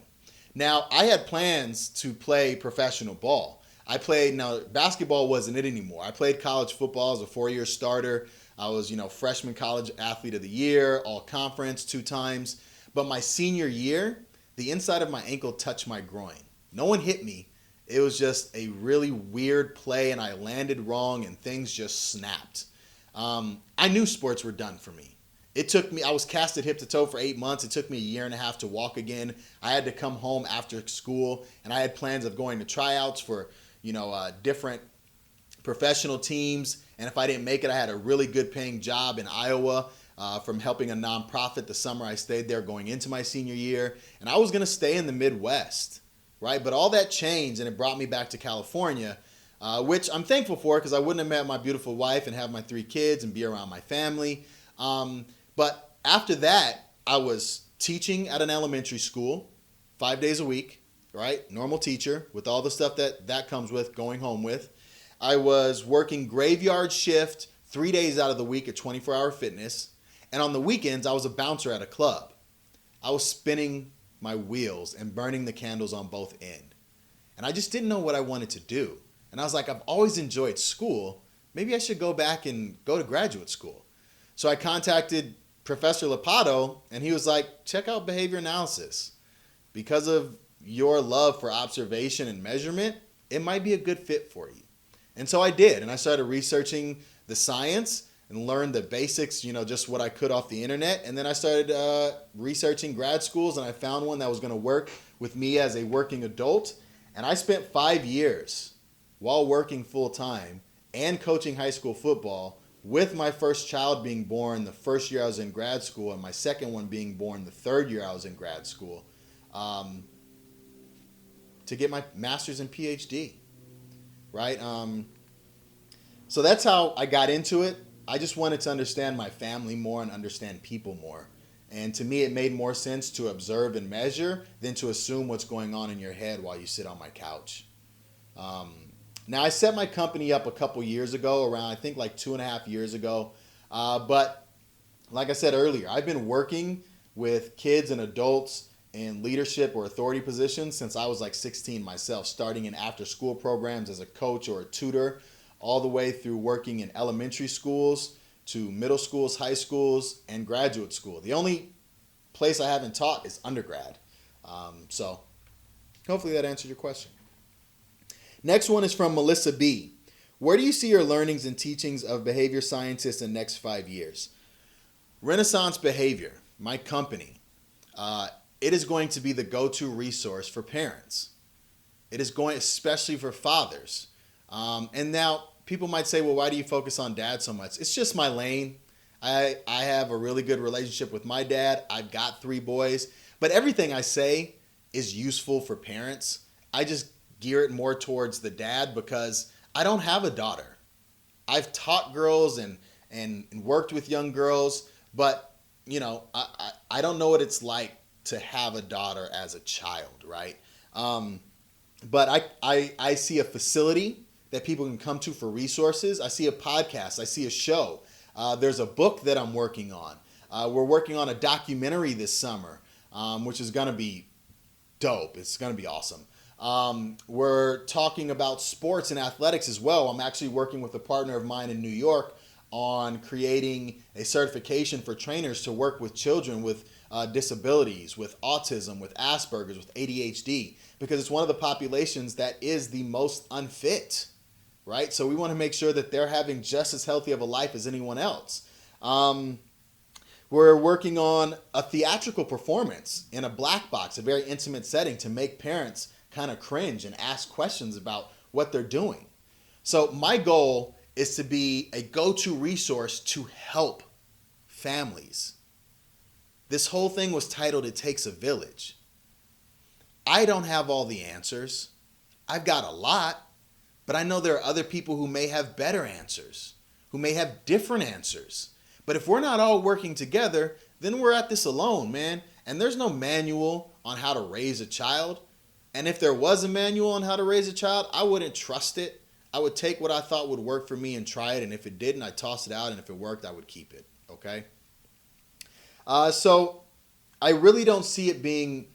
Now, I had plans to play professional ball. Now basketball wasn't it anymore. I played college football as a 4-year starter. I was, freshman college athlete of the year, all conference 2 times. But my senior year, the inside of my ankle touched my groin. No one hit me. It was just a really weird play, and I landed wrong, and things just snapped. I knew sports were done for me. I was casted hip to toe for 8 months. It took me 1.5 years to walk again. I had to come home after school, and I had plans of going to tryouts for, different professional teams. And if I didn't make it, I had a really good paying job in Iowa from helping a nonprofit the summer I stayed there going into my senior year. And I was going to stay in the Midwest, right? But all that changed, and it brought me back to California, which I'm thankful for because I wouldn't have met my beautiful wife and have my 3 kids and be around my family. But after that, I was teaching at an elementary school 5 days a week, right? Normal teacher with all the stuff that comes with going home with. I was working graveyard shift 3 days out of the week at 24-Hour Fitness. And on the weekends, I was a bouncer at a club. I was spinning my wheels and burning the candles on both ends. And I just didn't know what I wanted to do. And I was like, I've always enjoyed school. Maybe I should go back and go to graduate school. So I contacted Professor Lopato, and he was like, check out behavior analysis. Because of your love for observation and measurement, it might be a good fit for you. And so I did, and I started researching the science and learned the basics, just what I could off the internet. And then I started researching grad schools, and I found one that was going to work with me as a working adult. And I spent 5 years while working full time and coaching high school football, with my first child being born the first year I was in grad school and my second one being born the third year I was in grad school, to get my master's and PhD, right? So that's how I got into it. I just wanted to understand my family more and understand people more. And to me, it made more sense to observe and measure than to assume what's going on in your head while you sit on my couch. Now, I set my company up a couple years ago, around I think like 2.5 years ago. But like I said earlier, I've been working with kids and adults in leadership or authority positions since I was like 16 myself, starting in after school programs as a coach or a tutor, all the way through working in elementary schools to middle schools, high schools, and graduate school. The only place I haven't taught is undergrad. So hopefully that answered your question. Next one is from Melissa B. Where do you see your learnings and teachings of behavior scientists in the next 5 years? Renaissance Behavior, my company, it is going to be the go-to resource for parents. It is going, especially for fathers. And now people might say, well, why do you focus on dad so much? It's just my lane. I have a really good relationship with my dad. I've got 3 boys, but everything I say is useful for parents. I just gear it more towards the dad because I don't have a daughter. I've taught girls and worked with young girls, but you know, I don't know what it's like to have a daughter as a child, right? But I see a facility that people can come to for resources. I see a podcast. I see a show. There's a book that I'm working on. We're working on a documentary this summer, which is going to be dope. It's going to be awesome. We're talking about sports and athletics as well. I'm actually working with a partner of mine in New York on creating a certification for trainers to work with children with disabilities, with autism, with Asperger's, with ADHD, because it's one of the populations that is the most unfit, right? So we want to make sure that they're having just as healthy of a life as anyone else. We're working on a theatrical performance in a black box, a very intimate setting, to make parents kind of cringe and ask questions about what they're doing. So my goal is to be a go-to resource to help families. This whole thing was titled It Takes a Village. I don't have all the answers. I've got a lot, but I know there are other people who may have better answers, who may have different answers. But if we're not all working together, then we're at this alone, man. And there's no manual on how to raise a child. And if there was a manual on how to raise a child, I wouldn't trust it. I would take what I thought would work for me and try it. And if it didn't, I'd toss it out. And if it worked, I would keep it. Okay? So I really don't see it being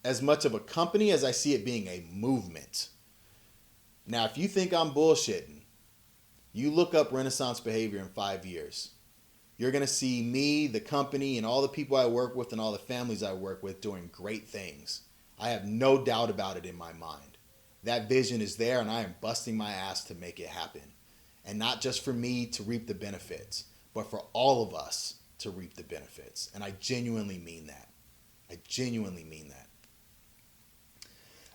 as much of a company as I see it being a movement. Now, if you think I'm bullshitting, you look up Renaissance Behavior in 5 years. You're going to see me, the company, and all the people I work with and all the families I work with doing great things. I have no doubt about it in my mind. That vision is there, and I am busting my ass to make it happen. And not just for me to reap the benefits, but for all of us to reap the benefits. And I genuinely mean that. I genuinely mean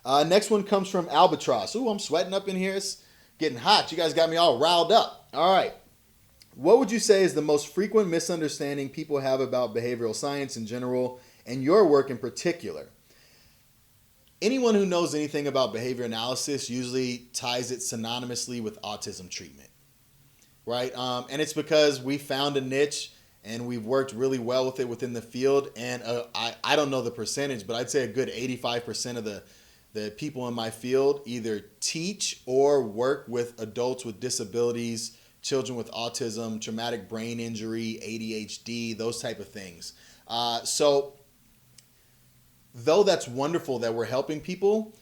that. Next one comes from Albatross. Ooh, I'm sweating up in here. It's getting hot. You guys got me all riled up. All right. What would you say is the most frequent misunderstanding people have about behavioral science in general and your work in particular? Anyone who knows anything about behavior analysis usually ties it synonymously with autism treatment, right? And it's because we found a niche and we've worked really well with it within the field. And I don't know the percentage, but I'd say a good 85% of the people in my field either teach or work with adults with disabilities, children with autism, traumatic brain injury, ADHD, those type of things. So though that's wonderful that we're helping people,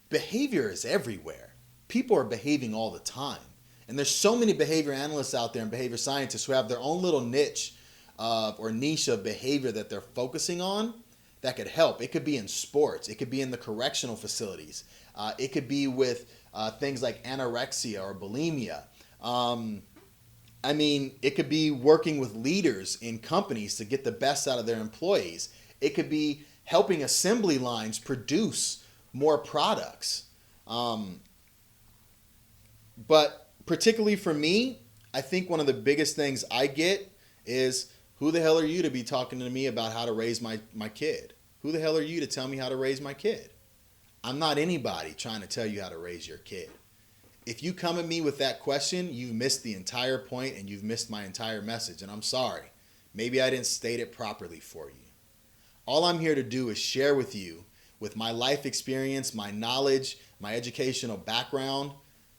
behavior is everywhere. People are behaving all the time. And there's so many behavior analysts out there and behavior scientists who have their own little niche or niche of behavior that they're focusing on that could help. It could be in sports. It could be in the correctional facilities. It could be with things like anorexia or bulimia. I mean, it could be working with leaders in companies to get the best out of their employees. It could be helping assembly lines produce more products. But particularly for me, I think one of the biggest things I get is, who the hell are you to be talking to me about how to raise my kid? Who the hell are you to tell me how to raise my kid? I'm not anybody trying to tell you how to raise your kid. If you come at me with that question, you've missed the entire point and you've missed my entire message. And I'm sorry. Maybe I didn't state it properly for you. All I'm here to do is share with you, with my life experience, my knowledge, my educational background,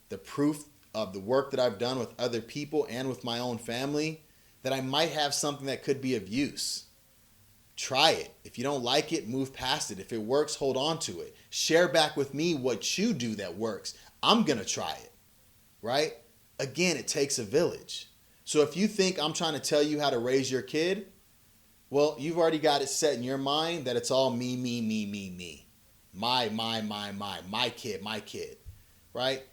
the proof of the work that I've done with other people and with my own family, that I might have something that could be of use. Try it. If you don't like it, move past it. If it works, hold on to it. Share back with me what you do that works. I'm going to try it, right? Again, it takes a village. So if you think I'm trying to tell you how to raise your kid, well, you've already got it set in your mind that it's all me, me, me, me, me. My kid, right?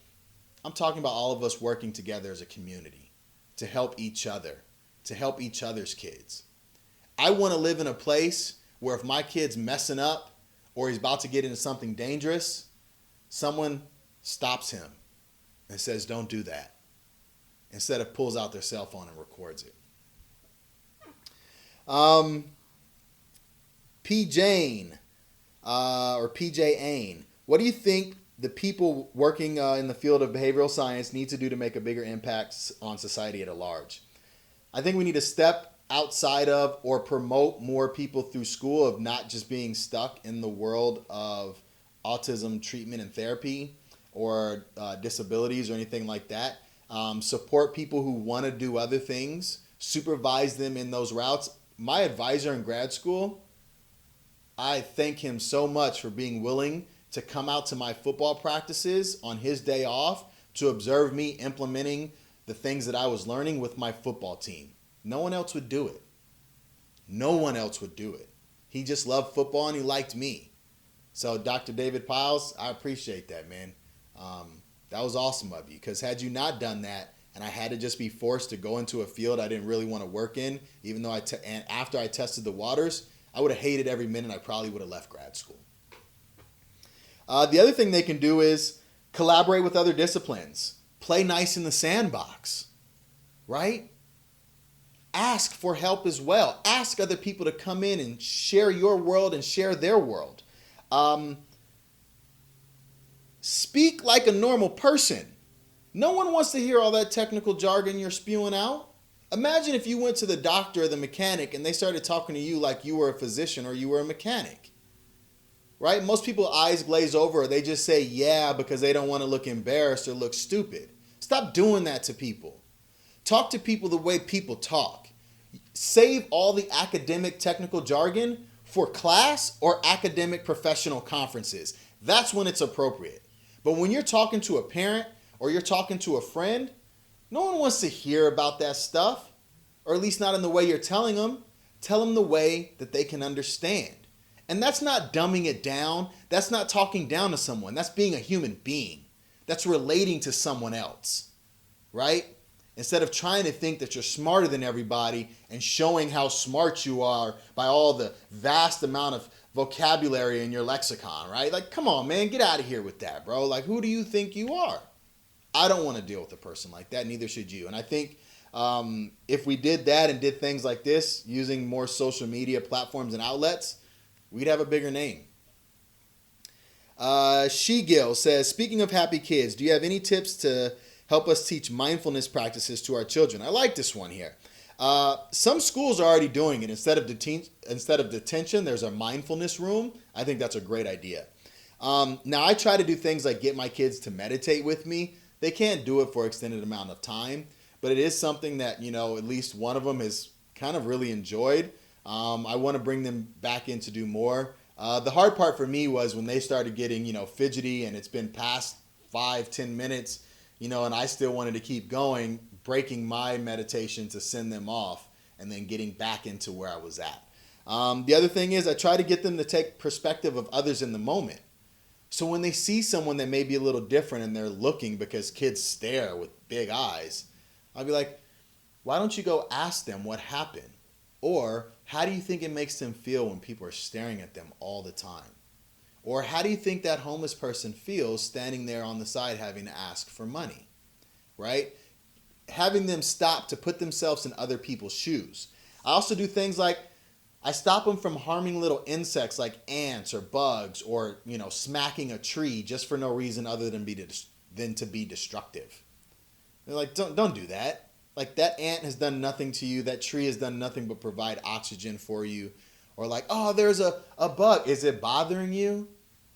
I'm talking about all of us working together as a community to help each other, to help each other's kids. I want to live in a place where if my kid's messing up or he's about to get into something dangerous, someone stops him and says, don't do that, instead of pulls out their cell phone and records it. P. Jane, or PJ Ain, what do you think the people working in the field of behavioral science need to do to make a bigger impact on society at large? I think we need to step outside of or promote more people through school of not just being stuck in the world of autism treatment and therapy or disabilities or anything like that. Support people who want to do other things, supervise them in those routes. My advisor in grad school, I thank him so much for being willing to come out to my football practices on his day off to observe me implementing the things that I was learning with my football team. No one else would do it. No one else would do it. He just loved football and he liked me. So Dr. David Piles, I appreciate that, man. That was awesome of you, because had you not done that and I had to just be forced to go into a field I didn't really want to work in, even though and after I tested the waters, I would have hated every minute. I probably would have left grad school. The other thing they can do is collaborate with other disciplines. Play nice in the sandbox, right? Ask for help as well. Ask other people to come in and share your world and share their world. Speak like a normal person. No one wants to hear all that technical jargon you're spewing out. Imagine if you went to the doctor or the mechanic and they started talking to you like you were a physician or you were a mechanic. Right? Most people eyes glaze over, or they just say yeah because they don't want to look embarrassed or look stupid. Stop doing that to people. Talk to people the way people talk. Save all the academic technical jargon for class or academic professional conferences. That's when it's appropriate. But when you're talking to a parent or you're talking to a friend, no one wants to hear about that stuff, or at least not in the way you're telling them. Tell them the way that they can understand. And that's not dumbing it down. That's not talking down to someone. That's being a human being. That's relating to someone else, right? Instead of trying to think that you're smarter than everybody and showing how smart you are by all the vast amount of vocabulary in your lexicon, right? Like, come on, man, get out of here with that, bro. Like, who do you think you are? I don't want to deal with a person like that. Neither should you. And I think if we did that and did things like this using more social media platforms and outlets, we'd have a bigger name. Shegil says, speaking of happy kids, do you have any tips to help us teach mindfulness practices to our children? I like this one here. Some schools are already doing it. Instead of detention, there's a mindfulness room. I think that's a great idea. Now, I try to do things like get my kids to meditate with me. They can't do it for an extended amount of time, but it is something that, you know, at least one of them has kind of really enjoyed. I want to bring them back in to do more. The hard part for me was when they started getting, you know, fidgety and it's been past 5-10 minutes, you know, and I still wanted to keep going, breaking my meditation to send them off and then getting back into where I was at. The other thing is I try to get them to take perspective of others in the moment. So when they see someone that may be a little different and they're looking, because kids stare with big eyes, I'll be like, why don't you go ask them what happened? Or how do you think it makes them feel when people are staring at them all the time? Or how do you think that homeless person feels standing there on the side having to ask for money? right? Having them stop to put themselves in other people's shoes. I also do things like I stop them from harming little insects like ants or bugs, or smacking a tree just for no reason other than to be destructive. They're like, don't do that. Like, that ant has done nothing to you. That tree has done nothing but provide oxygen for you. Or like, oh, there's a bug. Is it bothering you?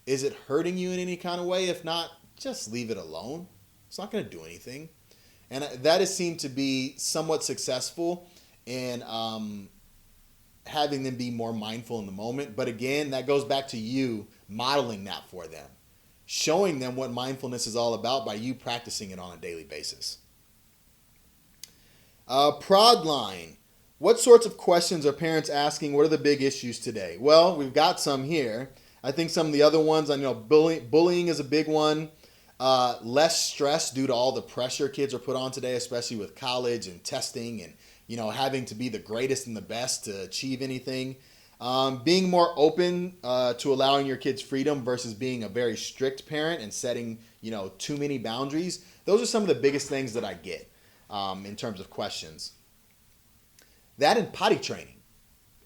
Is it hurting you in any kind of way? If not, just leave it alone. It's not going to do anything. And that has seemed to be somewhat successful in having them be more mindful in the moment. But again, that goes back to you modeling that for them, showing them what mindfulness is all about by you practicing it on a daily basis. Prod line. What sorts of questions are parents asking? What are the big issues today? Well, we've got some here. I think some of the other ones, I know bullying is a big one. Less stress due to all the pressure kids are put on today, especially with college and testing and having to be the greatest and the best to achieve anything. Being more open to allowing your kids freedom versus being a very strict parent and setting too many boundaries. Those are some of the biggest things that I get in terms of questions. That and potty training.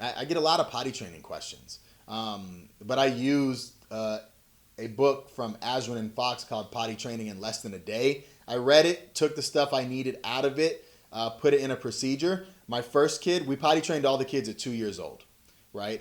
I get a lot of potty training questions. But I used a book from Ashwin and Fox called Potty Training in Less Than a Day. I read it, took the stuff I needed out of it, put it in a procedure. My first kid, we potty trained all the kids at 2 years old, right?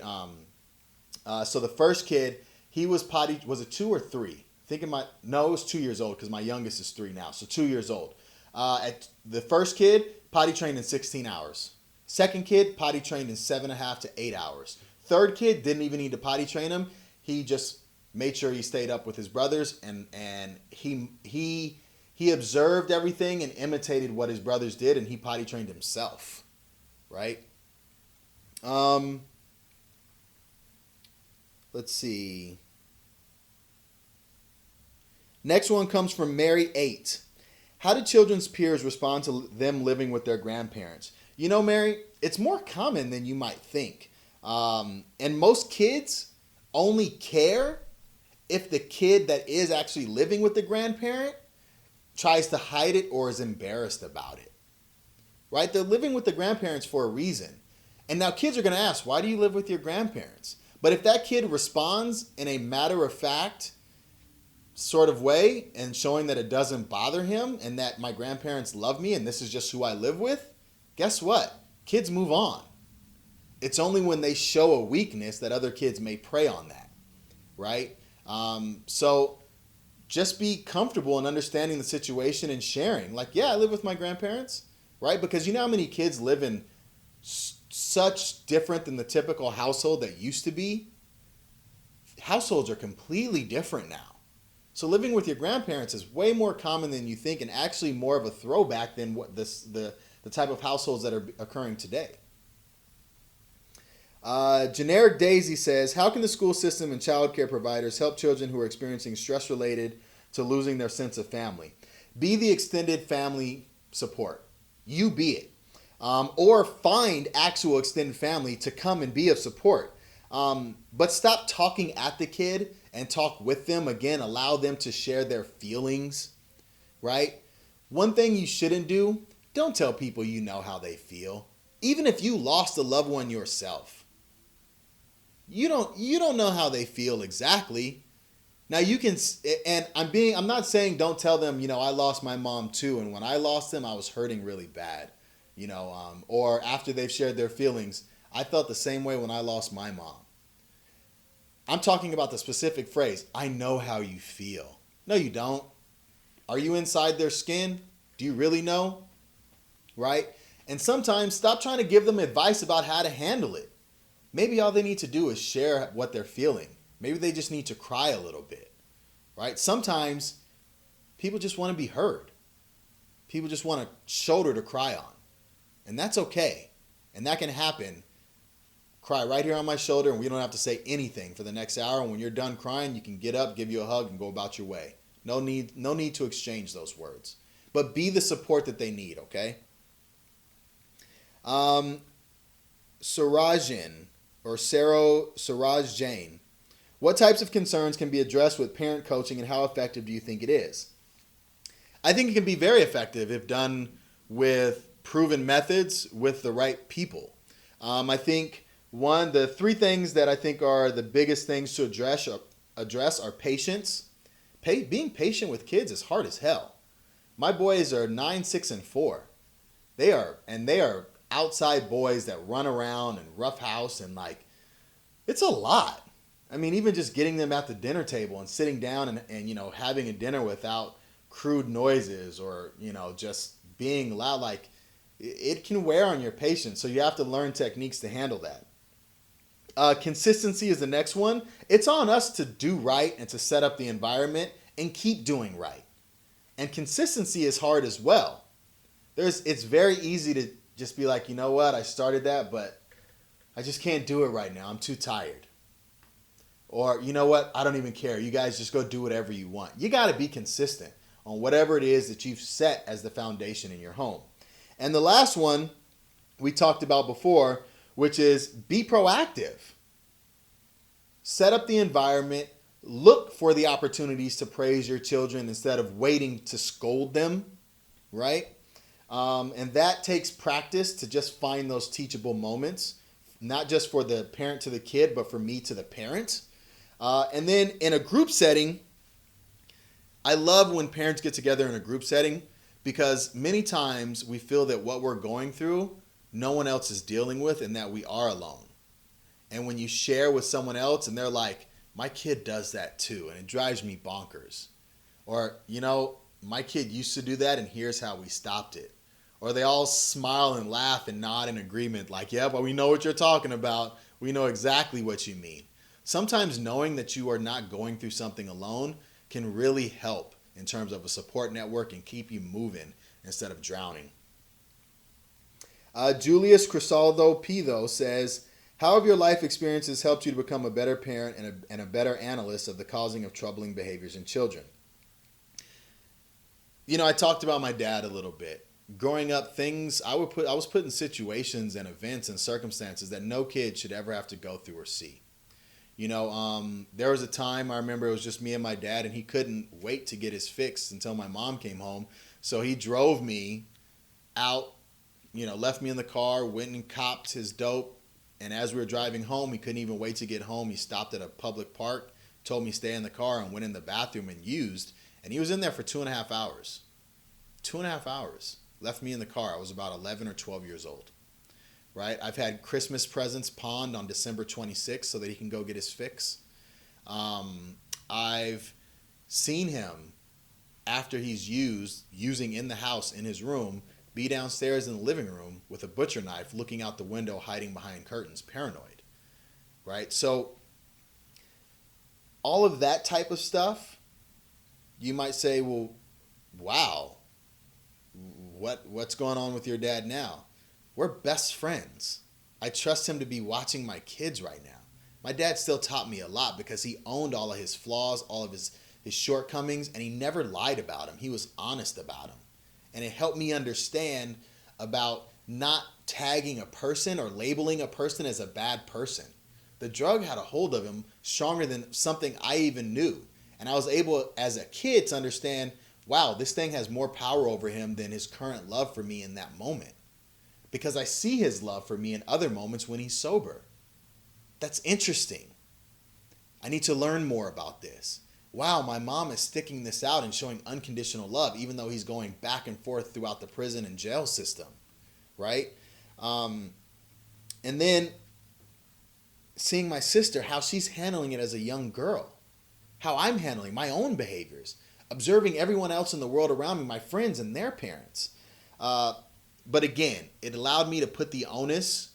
So the first kid, he was it 2 or 3? It was 2 years old because my youngest is 3 now, so 2 years old. At the first kid, potty trained in 16 hours. Second kid, potty trained in 7.5 to 8 hours. Third kid, didn't even need to potty train him. He just made sure he stayed up with his brothers, and he observed everything and imitated what his brothers did, and he potty trained himself, right? Let's see. Next one comes from Mary 8. How do children's peers respond to them living with their grandparents? Mary, it's more common than you might think. And most kids only care if the kid that is actually living with the grandparent tries to hide it or is embarrassed about it, right? They're living with the grandparents for a reason. And now kids are going to ask, why do you live with your grandparents? But if that kid responds in a matter-of-fact sort of way and showing that it doesn't bother him and that my grandparents love me and this is just who I live with, guess what? Kids move on. It's only when they show a weakness that other kids may prey on that, right? So just be comfortable in understanding the situation and sharing. Like, yeah, I live with my grandparents, right? Because you know how many kids live in such different than the typical household that used to be? Households are completely different now. So living with your grandparents is way more common than you think and actually more of a throwback than what the type of households that are occurring today. Generic Daisy says, how can the school system and child care providers help children who are experiencing stress related to losing their sense of family? Be the extended family support. You be it. Or find actual extended family to come and be of support. But stop talking at the kid and talk with them. Again, allow them to share their feelings, right? One thing you shouldn't do, don't tell people you know how they feel. Even if you lost a loved one yourself. You don't know how they feel exactly. Now you can, and I'm not saying don't tell them, I lost my mom too, and when I lost them, I was hurting really bad, or after they've shared their feelings, I felt the same way when I lost my mom. I'm talking about the specific phrase, I know how you feel. No, you don't. Are you inside their skin? Do you really know? Right? And sometimes stop trying to give them advice about how to handle it. Maybe all they need to do is share what they're feeling. Maybe they just need to cry a little bit, right? Sometimes people just want to be heard. People just want a shoulder to cry on. And that's okay. And that can happen. Cry right here on my shoulder and we don't have to say anything for the next hour. And when you're done crying, you can get up, give you a hug, and go about your way. No need to exchange those words. But be the support that they need, okay? Sirajin. Or Siraj Jain. What types of concerns can be addressed with parent coaching and how effective do you think it is? I think it can be very effective if done with proven methods with the right people. I think the three things that I think are the biggest things to address are patience. Being patient with kids is hard as hell. My boys are 9, 6, and 4. They are outside boys that run around and roughhouse, and like, it's a lot. I mean, even just getting them at the dinner table and sitting down and having a dinner without crude noises or just being loud, like, it can wear on your patience. So you have to learn techniques to handle that. Consistency is the next one. It's on us to do right and to set up the environment and keep doing right. And consistency is hard as well. It's very easy to just be like, you know what, I started that, but I just can't do it right now. I'm too tired. Or, you know what, I don't even care. You guys just go do whatever you want. You got to be consistent on whatever it is that you've set as the foundation in your home. And the last one we talked about before, which is be proactive. Set up the environment. Look for the opportunities to praise your children instead of waiting to scold them, right? And that takes practice to just find those teachable moments, not just for the parent to the kid, but for me to the parent. And then in a group setting, I love when parents get together in a group setting because many times we feel that what we're going through, no one else is dealing with and that we are alone. And when you share with someone else and they're like, my kid does that too, and it drives me bonkers. Or, my kid used to do that and here's how we stopped it. Or they all smile and laugh and nod in agreement like, yeah, but we know what you're talking about. We know exactly what you mean. Sometimes knowing that you are not going through something alone can really help in terms of a support network and keep you moving instead of drowning. Julius Crisaldo P, though, says, how have your life experiences helped you to become a better parent and a better analyst of the causing of troubling behaviors in children? I talked about my dad a little bit. Growing up, I was put in situations and events and circumstances that no kid should ever have to go through or see. There was a time I remember it was just me and my dad, and he couldn't wait to get his fix until my mom came home. So he drove me out, left me in the car, went and copped his dope. And as we were driving home, he couldn't even wait to get home. He stopped at a public park, told me stay in the car, and went in the bathroom and used. And he was in there for 2.5 hours. 2.5 hours. Left me in the car. I was about 11 or 12 years old. Right? I've had Christmas presents pawned on December 26th so that he can go get his fix. I've seen him, after he's using in the house in his room, be downstairs in the living room with a butcher knife looking out the window, hiding behind curtains, paranoid. Right? So all of that type of stuff, you might say, well, wow, what's going on with your dad now? We're best friends. I trust him to be watching my kids right now. My dad still taught me a lot because he owned all of his flaws, all of his shortcomings, and he never lied about them. He was honest about them. And it helped me understand about not tagging a person or labeling a person as a bad person. The drug had a hold of him stronger than something I even knew. And I was able, as a kid, to understand, wow, this thing has more power over him than his current love for me in that moment. Because I see his love for me in other moments when he's sober. That's interesting. I need to learn more about this. Wow, my mom is sticking this out and showing unconditional love, even though he's going back and forth throughout the prison and jail system, right? And then seeing my sister, how she's handling it as a young girl, how I'm handling my own behaviors, observing everyone else in the world around me, my friends and their parents. But again, it allowed me to put the onus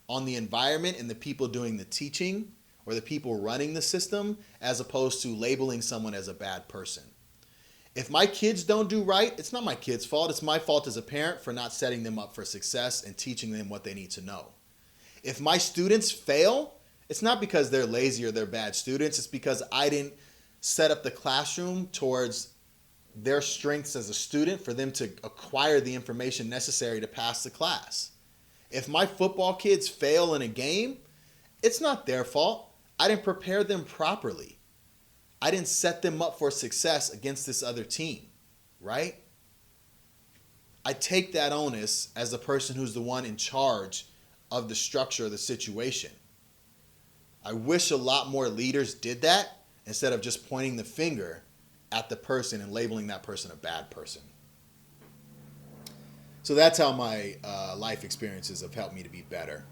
on the environment and the people doing the teaching or the people running the system, as opposed to labeling someone as a bad person. If my kids don't do right, it's not my kids' fault. It's my fault as a parent for not setting them up for success and teaching them what they need to know. If my students fail, it's not because they're lazy or they're bad students. It's because I didn't set up the classroom towards their strengths as a student for them to acquire the information necessary to pass the class. If my football kids fail in a game, it's not their fault. I didn't prepare them properly. I didn't set them up for success against this other team, right? I take that onus as the person who's the one in charge of the structure of the situation. I wish a lot more leaders did that instead of just pointing the finger at the person and labeling that person a bad person. So that's how my life experiences have helped me to be better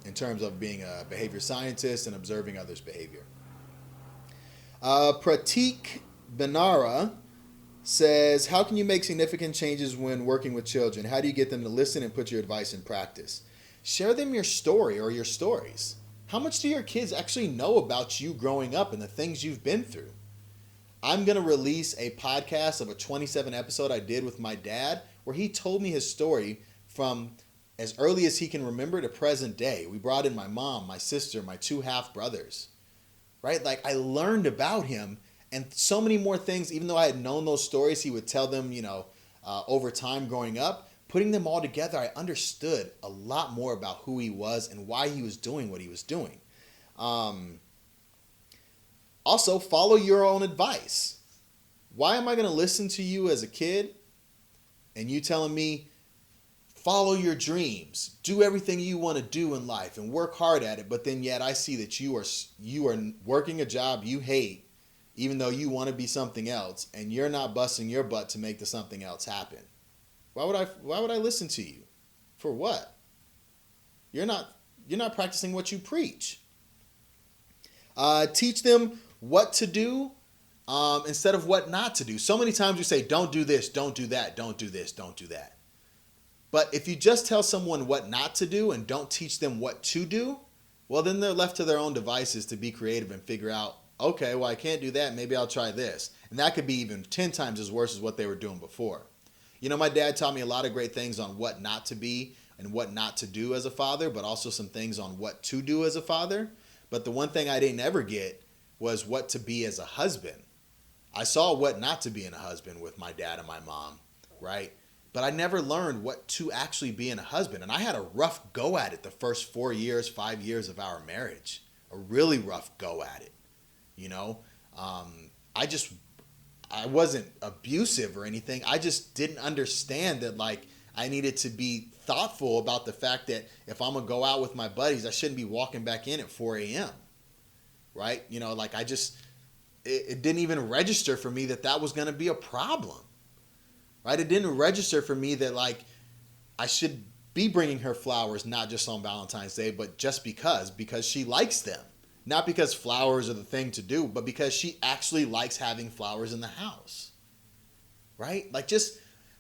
in terms of being a behavior scientist and observing others' behavior. Pratik Benara says, how can you make significant changes when working with children? How do you get them to listen and put your advice in practice? Share them your story or your stories. How much do your kids actually know about you growing up and the things you've been through? I'm going to release a podcast of a 27 episode I did with my dad where he told me his story from as early as he can remember to present day. We brought in my mom, my sister, my 2 half brothers, right? Like I learned about him and so many more things, even though I had known those stories, he would tell them, over time growing up. Putting them all together, I understood a lot more about who he was and why he was doing what he was doing. Also, follow your own advice. Why am I going to listen to you as a kid and you telling me, follow your dreams, do everything you want to do in life and work hard at it, but then yet I see that you are working a job you hate, even though you want to be something else, and you're not busting your butt to make the something else happen. Why would I listen to you? For what? You're not practicing what you preach. Teach them what to do instead of what not to do. So many times we say, don't do this, don't do that, don't do this, don't do that. But if you just tell someone what not to do and don't teach them what to do, well, then they're left to their own devices to be creative and figure out, okay, well, I can't do that. Maybe I'll try this. And that could be even 10 times as worse as what they were doing before. My dad taught me a lot of great things on what not to be and what not to do as a father, but also some things on what to do as a father. But the one thing I didn't ever get was what to be as a husband. I saw what not to be in a husband with my dad and my mom, right? But I never learned what to actually be in a husband. And I had a rough go at it the first 4 years, 5 years of our marriage. A really rough go at it, I wasn't abusive or anything. I just didn't understand that I needed to be thoughtful about the fact that if I'm going to go out with my buddies, I shouldn't be walking back in at 4 a.m. Right? It didn't even register for me that was going to be a problem. Right? It didn't register for me that I should be bringing her flowers, not just on Valentine's Day, but just because she likes them. Not because flowers are the thing to do, but because she actually likes having flowers in the house. Right?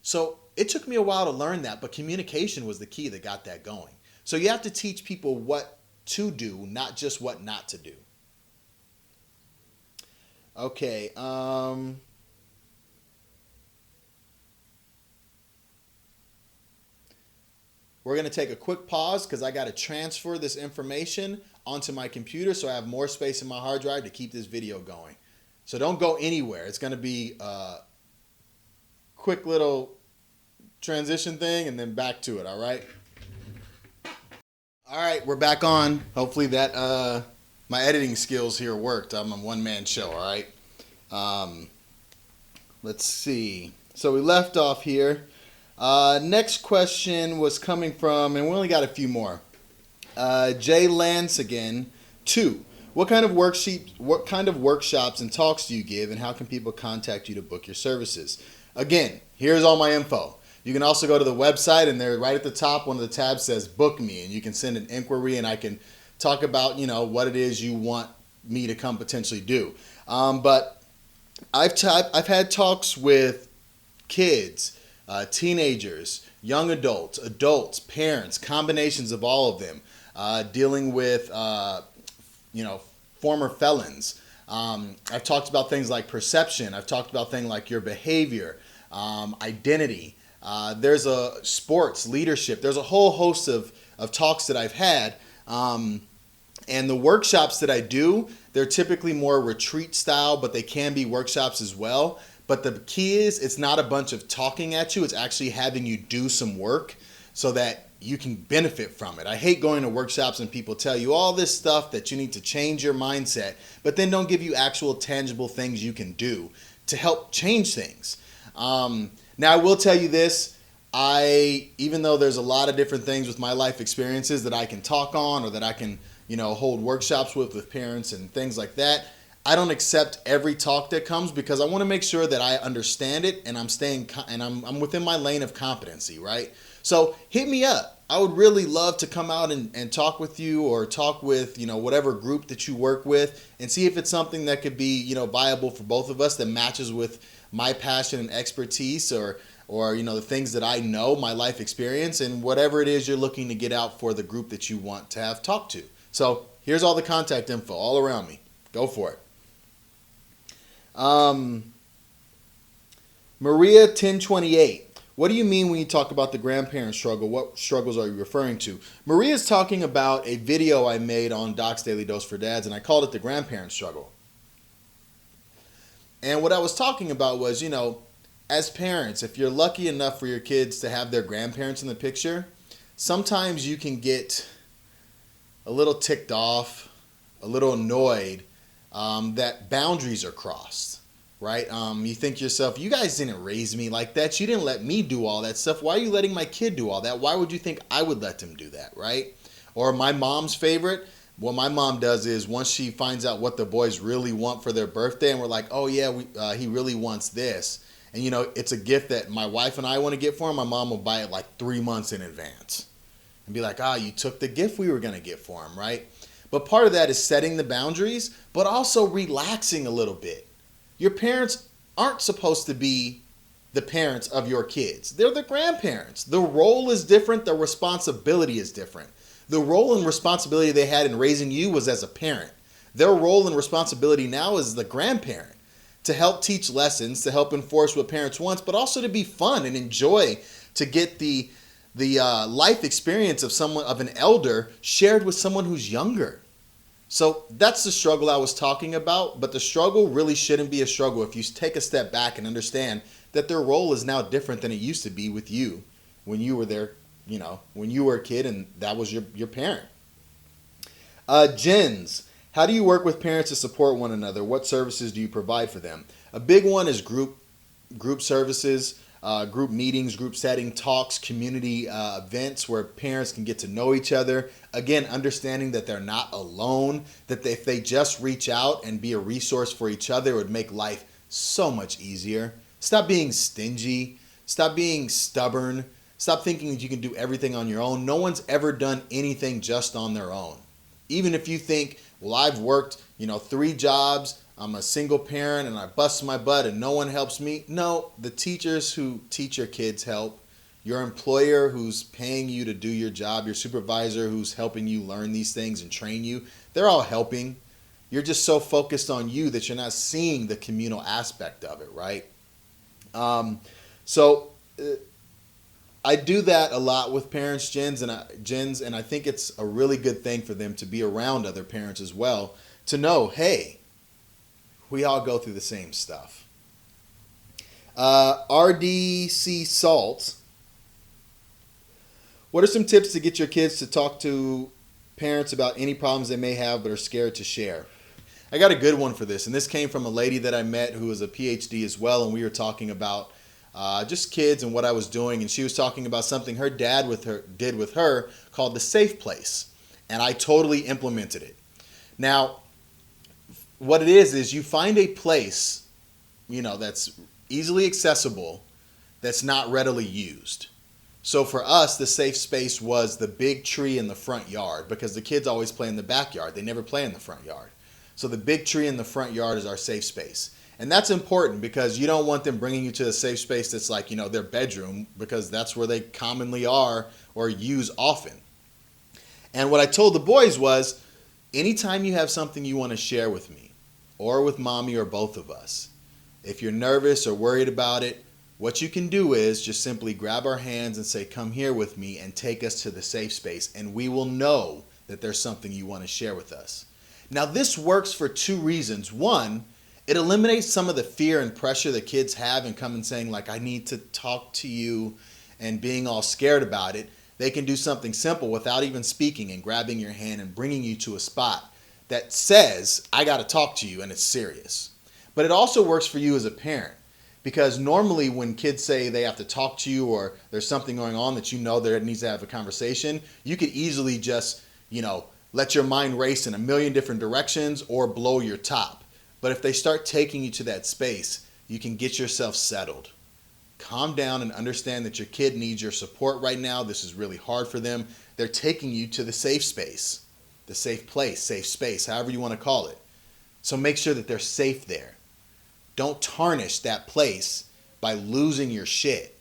So it took me a while to learn that, but communication was the key that got that going. So you have to teach people what to do, not just what not to do. Okay. We're going to take a quick pause because I got to transfer this information onto my computer so I have more space in my hard drive to keep this video going. So don't go anywhere. It's going to be a quick little transition thing and then back to it, all right? All right, we're back on. Hopefully that my editing skills here worked. I'm a one-man show, all right? Let's see. So we left off here. Next question was coming from, and we only got a few more. Jay Lance again. 2. What kind of workshops and talks do you give, and how can people contact you to book your services? Again, here's all my info. You can also go to the website, and there right at the top, one of the tabs says book me, and you can send an inquiry, and I can talk about what it is you want me to come potentially do. But I've had talks with kids, teenagers, young adults, parents, combinations of all of them, dealing with former felons. I've talked about things like perception. I've talked about things like your behavior, identity. There's a sports leadership. There's a whole host of talks that I've had. And the workshops that I do, they're typically more retreat style, but they can be workshops as well. But the key is it's not a bunch of talking at you. It's actually having you do some work so that you can benefit from it. I hate going to workshops and people tell you all this stuff that you need to change your mindset, but then don't give you actual tangible things you can do to help change things. Now, I will tell you this. even though there's a lot of different things with my life experiences that I can talk on or that I can, hold workshops with parents and things like that, I don't accept every talk that comes because I want to make sure that I understand it and I'm within my lane of competency, right? So hit me up. I would really love to come out and talk with you or talk with, whatever group that you work with and see if it's something that could be, viable for both of us that matches with my passion and expertise or the things that I know, my life experience, and whatever it is you're looking to get out for the group that you want to have talked to. So here's all the contact info all around me. Go for it. Maria 1028. What do you mean when you talk about the grandparent struggle? What struggles are you referring to? Maria's talking about a video I made on Doc's Daily Dose for Dads, and I called it the grandparent struggle. And what I was talking about was, as parents, if you're lucky enough for your kids to have their grandparents in the picture, sometimes you can get a little ticked off, a little annoyed that boundaries are crossed, right? You think to yourself, you guys didn't raise me like that. You didn't let me do all that stuff. Why are you letting my kid do all that? Why would you think I would let them do that, right? Or my mom's favorite, what my mom does is once she finds out what the boys really want for their birthday, and we're like, oh yeah, he really wants this. And it's a gift that my wife and I want to get for him. My mom will buy it like 3 months in advance and be like, you took the gift we were going to get for him, right? But part of that is setting the boundaries, but also relaxing a little bit. Your parents aren't supposed to be the parents of your kids. They're the grandparents. The role is different. The responsibility is different. The role and responsibility they had in raising you was as a parent. Their role and responsibility now is the grandparent, to help teach lessons, to help enforce what parents want, but also to be fun and enjoy, to get the life experience of an elder shared with someone who's younger. So that's the struggle I was talking about, but the struggle really shouldn't be a struggle if you take a step back and understand that their role is now different than it used to be with you when you were there, when you were a kid and that was your parent. Jens, how do you work with parents to support one another? What services do you provide for them? A big one is group services, group meetings, group setting, talks, community events where parents can get to know each other. Again, understanding that they're not alone, that if they just reach out and be a resource for each other, it would make life so much easier. Stop being stingy. Stop being stubborn. Stop thinking that you can do everything on your own. No one's ever done anything just on their own. Even if you think, well, I've worked, 3 jobs, I'm a single parent and I bust my butt and no one helps me. No, the teachers who teach your kids help. Your employer who's paying you to do your job, your supervisor who's helping you learn these things and train you, they're all helping. You're just so focused on you that you're not seeing the communal aspect of it, right? I do that a lot with parents, Jens, and I think it's a really good thing for them to be around other parents as well, to know, hey, we all go through the same stuff. RDC Salt, what are some tips to get your kids to talk to parents about any problems they may have but are scared to share? I got a good one for this, and this came from a lady that I met who was a PhD as well, and we were talking about just kids and what I was doing, and she was talking about something her dad did with her called the safe place, and I totally implemented it. Now, what it is you find a place, that's easily accessible, that's not readily used. So for us, the safe space was the big tree in the front yard because the kids always play in the backyard. They never play in the front yard. So the big tree in the front yard is our safe space. And that's important because you don't want them bringing you to a safe space that's like, their bedroom, because that's where they commonly are or use often. And what I told the boys was, anytime you have something you want to share with me or with mommy or both of us, if you're nervous or worried about it, what you can do is just simply grab our hands and say, come here with me and take us to the safe space, and we will know that there's something you want to share with us. Now, this works for 2 reasons. One, it eliminates some of the fear and pressure that kids have and come and saying, like, I need to talk to you and being all scared about it. They can do something simple without even speaking and grabbing your hand and bringing you to a spot that says, I got to talk to you and it's serious. But it also works for you as a parent Because normally when kids say they have to talk to you or there's something going on that you know that needs to have a conversation, you could easily just, let your mind race in a million different directions or blow your top. But if they start taking you to that space, you can get yourself settled. Calm down and understand that your kid needs your support right now. This is really hard for them. They're taking you to the safe space, the safe place, safe space, however you want to call it. So make sure that they're safe there. Don't tarnish that place by losing your shit.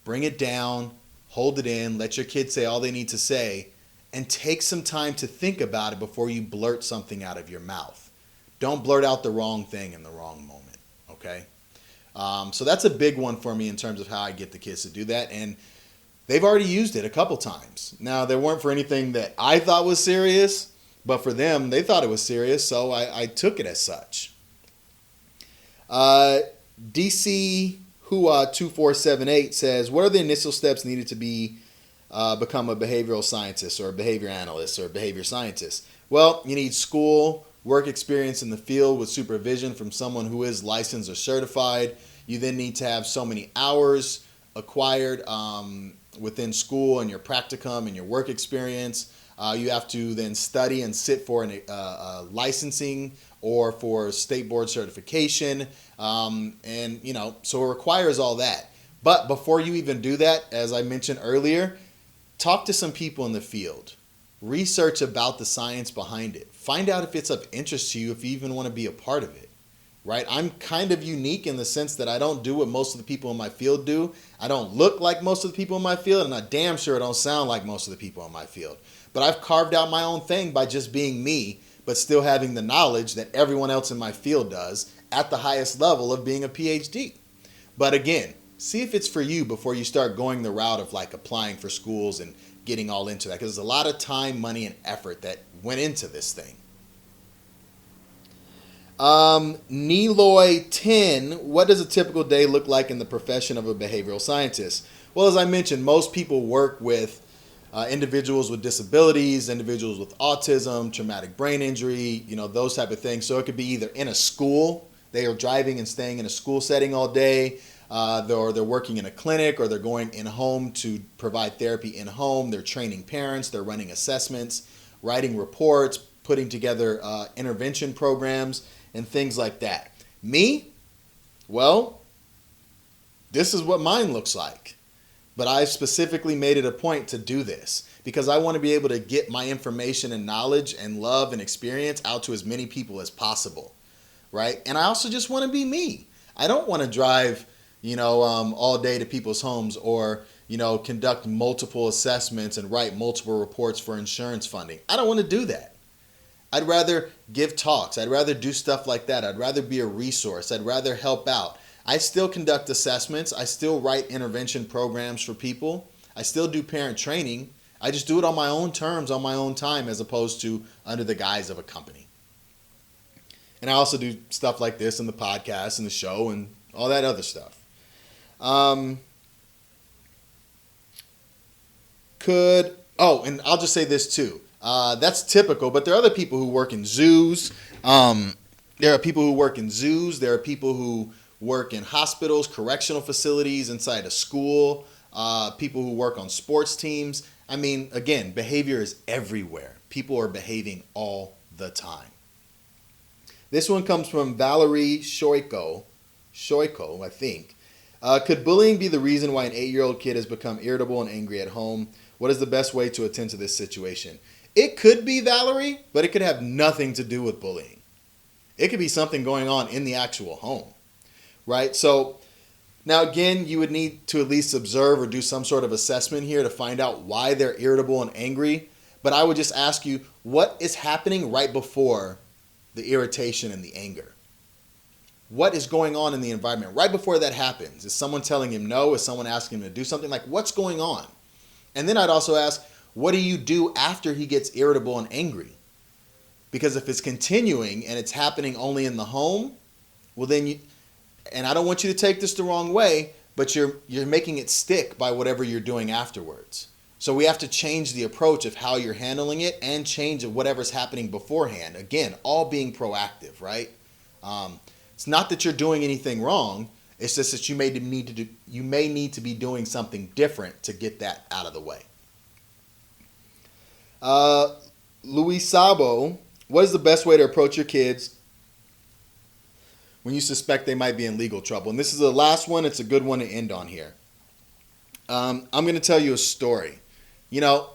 Bring it down, hold it in, let your kids say all they need to say, and take some time to think about it before you blurt something out of your mouth. Don't blurt out the wrong thing in the wrong moment, okay? So that's a big one for me in terms of how I get the kids to do that, and they've already used it a couple times. Now, they weren't for anything that I thought was serious, but for them, they thought it was serious, so I took it as such. DC Hua 2478 says, what are the initial steps needed to become a behavioral scientist or a behavior analyst or a behavior scientist? Well, you need school, work experience in the field with supervision from someone who is licensed or certified. You then need to have so many hours acquired within school and your practicum and your work experience. You have to then study and sit for a licensing or for state board certification. So it requires all that. But before you even do that, as I mentioned earlier, talk to some people in the field. Research about the science behind it. Find out if it's of interest to you, if you even want to be a part of it, right? I'm kind of unique in the sense that I don't do what most of the people in my field do. I don't look like most of the people in my field, and I damn sure don't sound like most of the people in my field. But I've carved out my own thing by just being me, but still having the knowledge that everyone else in my field does at the highest level of being a PhD. But again, see if it's for you before you start going the route of like applying for schools and getting all into that, because there's a lot of time, money, and effort that went into this thing. Neloy 10, what does a typical day look like in the profession of a behavioral scientist? Well, as I mentioned, most people work with individuals with disabilities, individuals with autism, traumatic brain injury, those type of things. So it could be either in a school, they are driving and staying in a school setting all day, or they're working in a clinic, or they're going in home to provide therapy in home. They're training parents, they're running assessments, writing reports, putting together intervention programs, and things like that. Me? Well, this is what mine looks like. But I've specifically made it a point to do this because I want to be able to get my information and knowledge and love and experience out to as many people as possible, right? And I also just want to be me. I don't want to drive, all day to people's homes or, conduct multiple assessments and write multiple reports for insurance funding. I don't want to do that. I'd rather give talks. I'd rather do stuff like that. I'd rather be a resource. I'd rather help out. I still conduct assessments. I still write intervention programs for people. I still do parent training. I just do it on my own terms, on my own time, as opposed to under the guise of a company. And I also do stuff like this in the podcast and the show and all that other stuff. And I'll just say this too. That's typical, but there are other people who work in zoos. There are people who work in zoos. There are people who work in hospitals, correctional facilities, inside a school, people who work on sports teams. I mean, again, behavior is everywhere. People are behaving all the time. This one comes from Valerie Shoiko, I think. Could bullying be the reason why an 8-year-old kid has become irritable and angry at home? What is the best way to attend to this situation? It could be, Valerie, but it could have nothing to do with bullying. It could be something going on in the actual home. Right? So now again, you would need to at least observe or do some sort of assessment here to find out why they're irritable and angry. But I would just ask you, what is happening right before the irritation and the anger? What is going on in the environment right before that happens? Is someone telling him no? Is someone asking him to do something? Like, what's going on? And then I'd also ask, what do you do after he gets irritable and angry? Because if it's continuing and it's happening only in the home, well then and I don't want you to take this the wrong way, but you're making it stick by whatever you're doing afterwards. So we have to change the approach of how you're handling it and change whatever's happening beforehand. Again, all being proactive, right? It's not that you're doing anything wrong. It's just that you may need to be doing something different to get that out of the way. Luis Sabo, what is the best way to approach your kids when you suspect they might be in legal trouble? And this is the last one. It's a good one to end on here. I'm going to tell you a story. You know,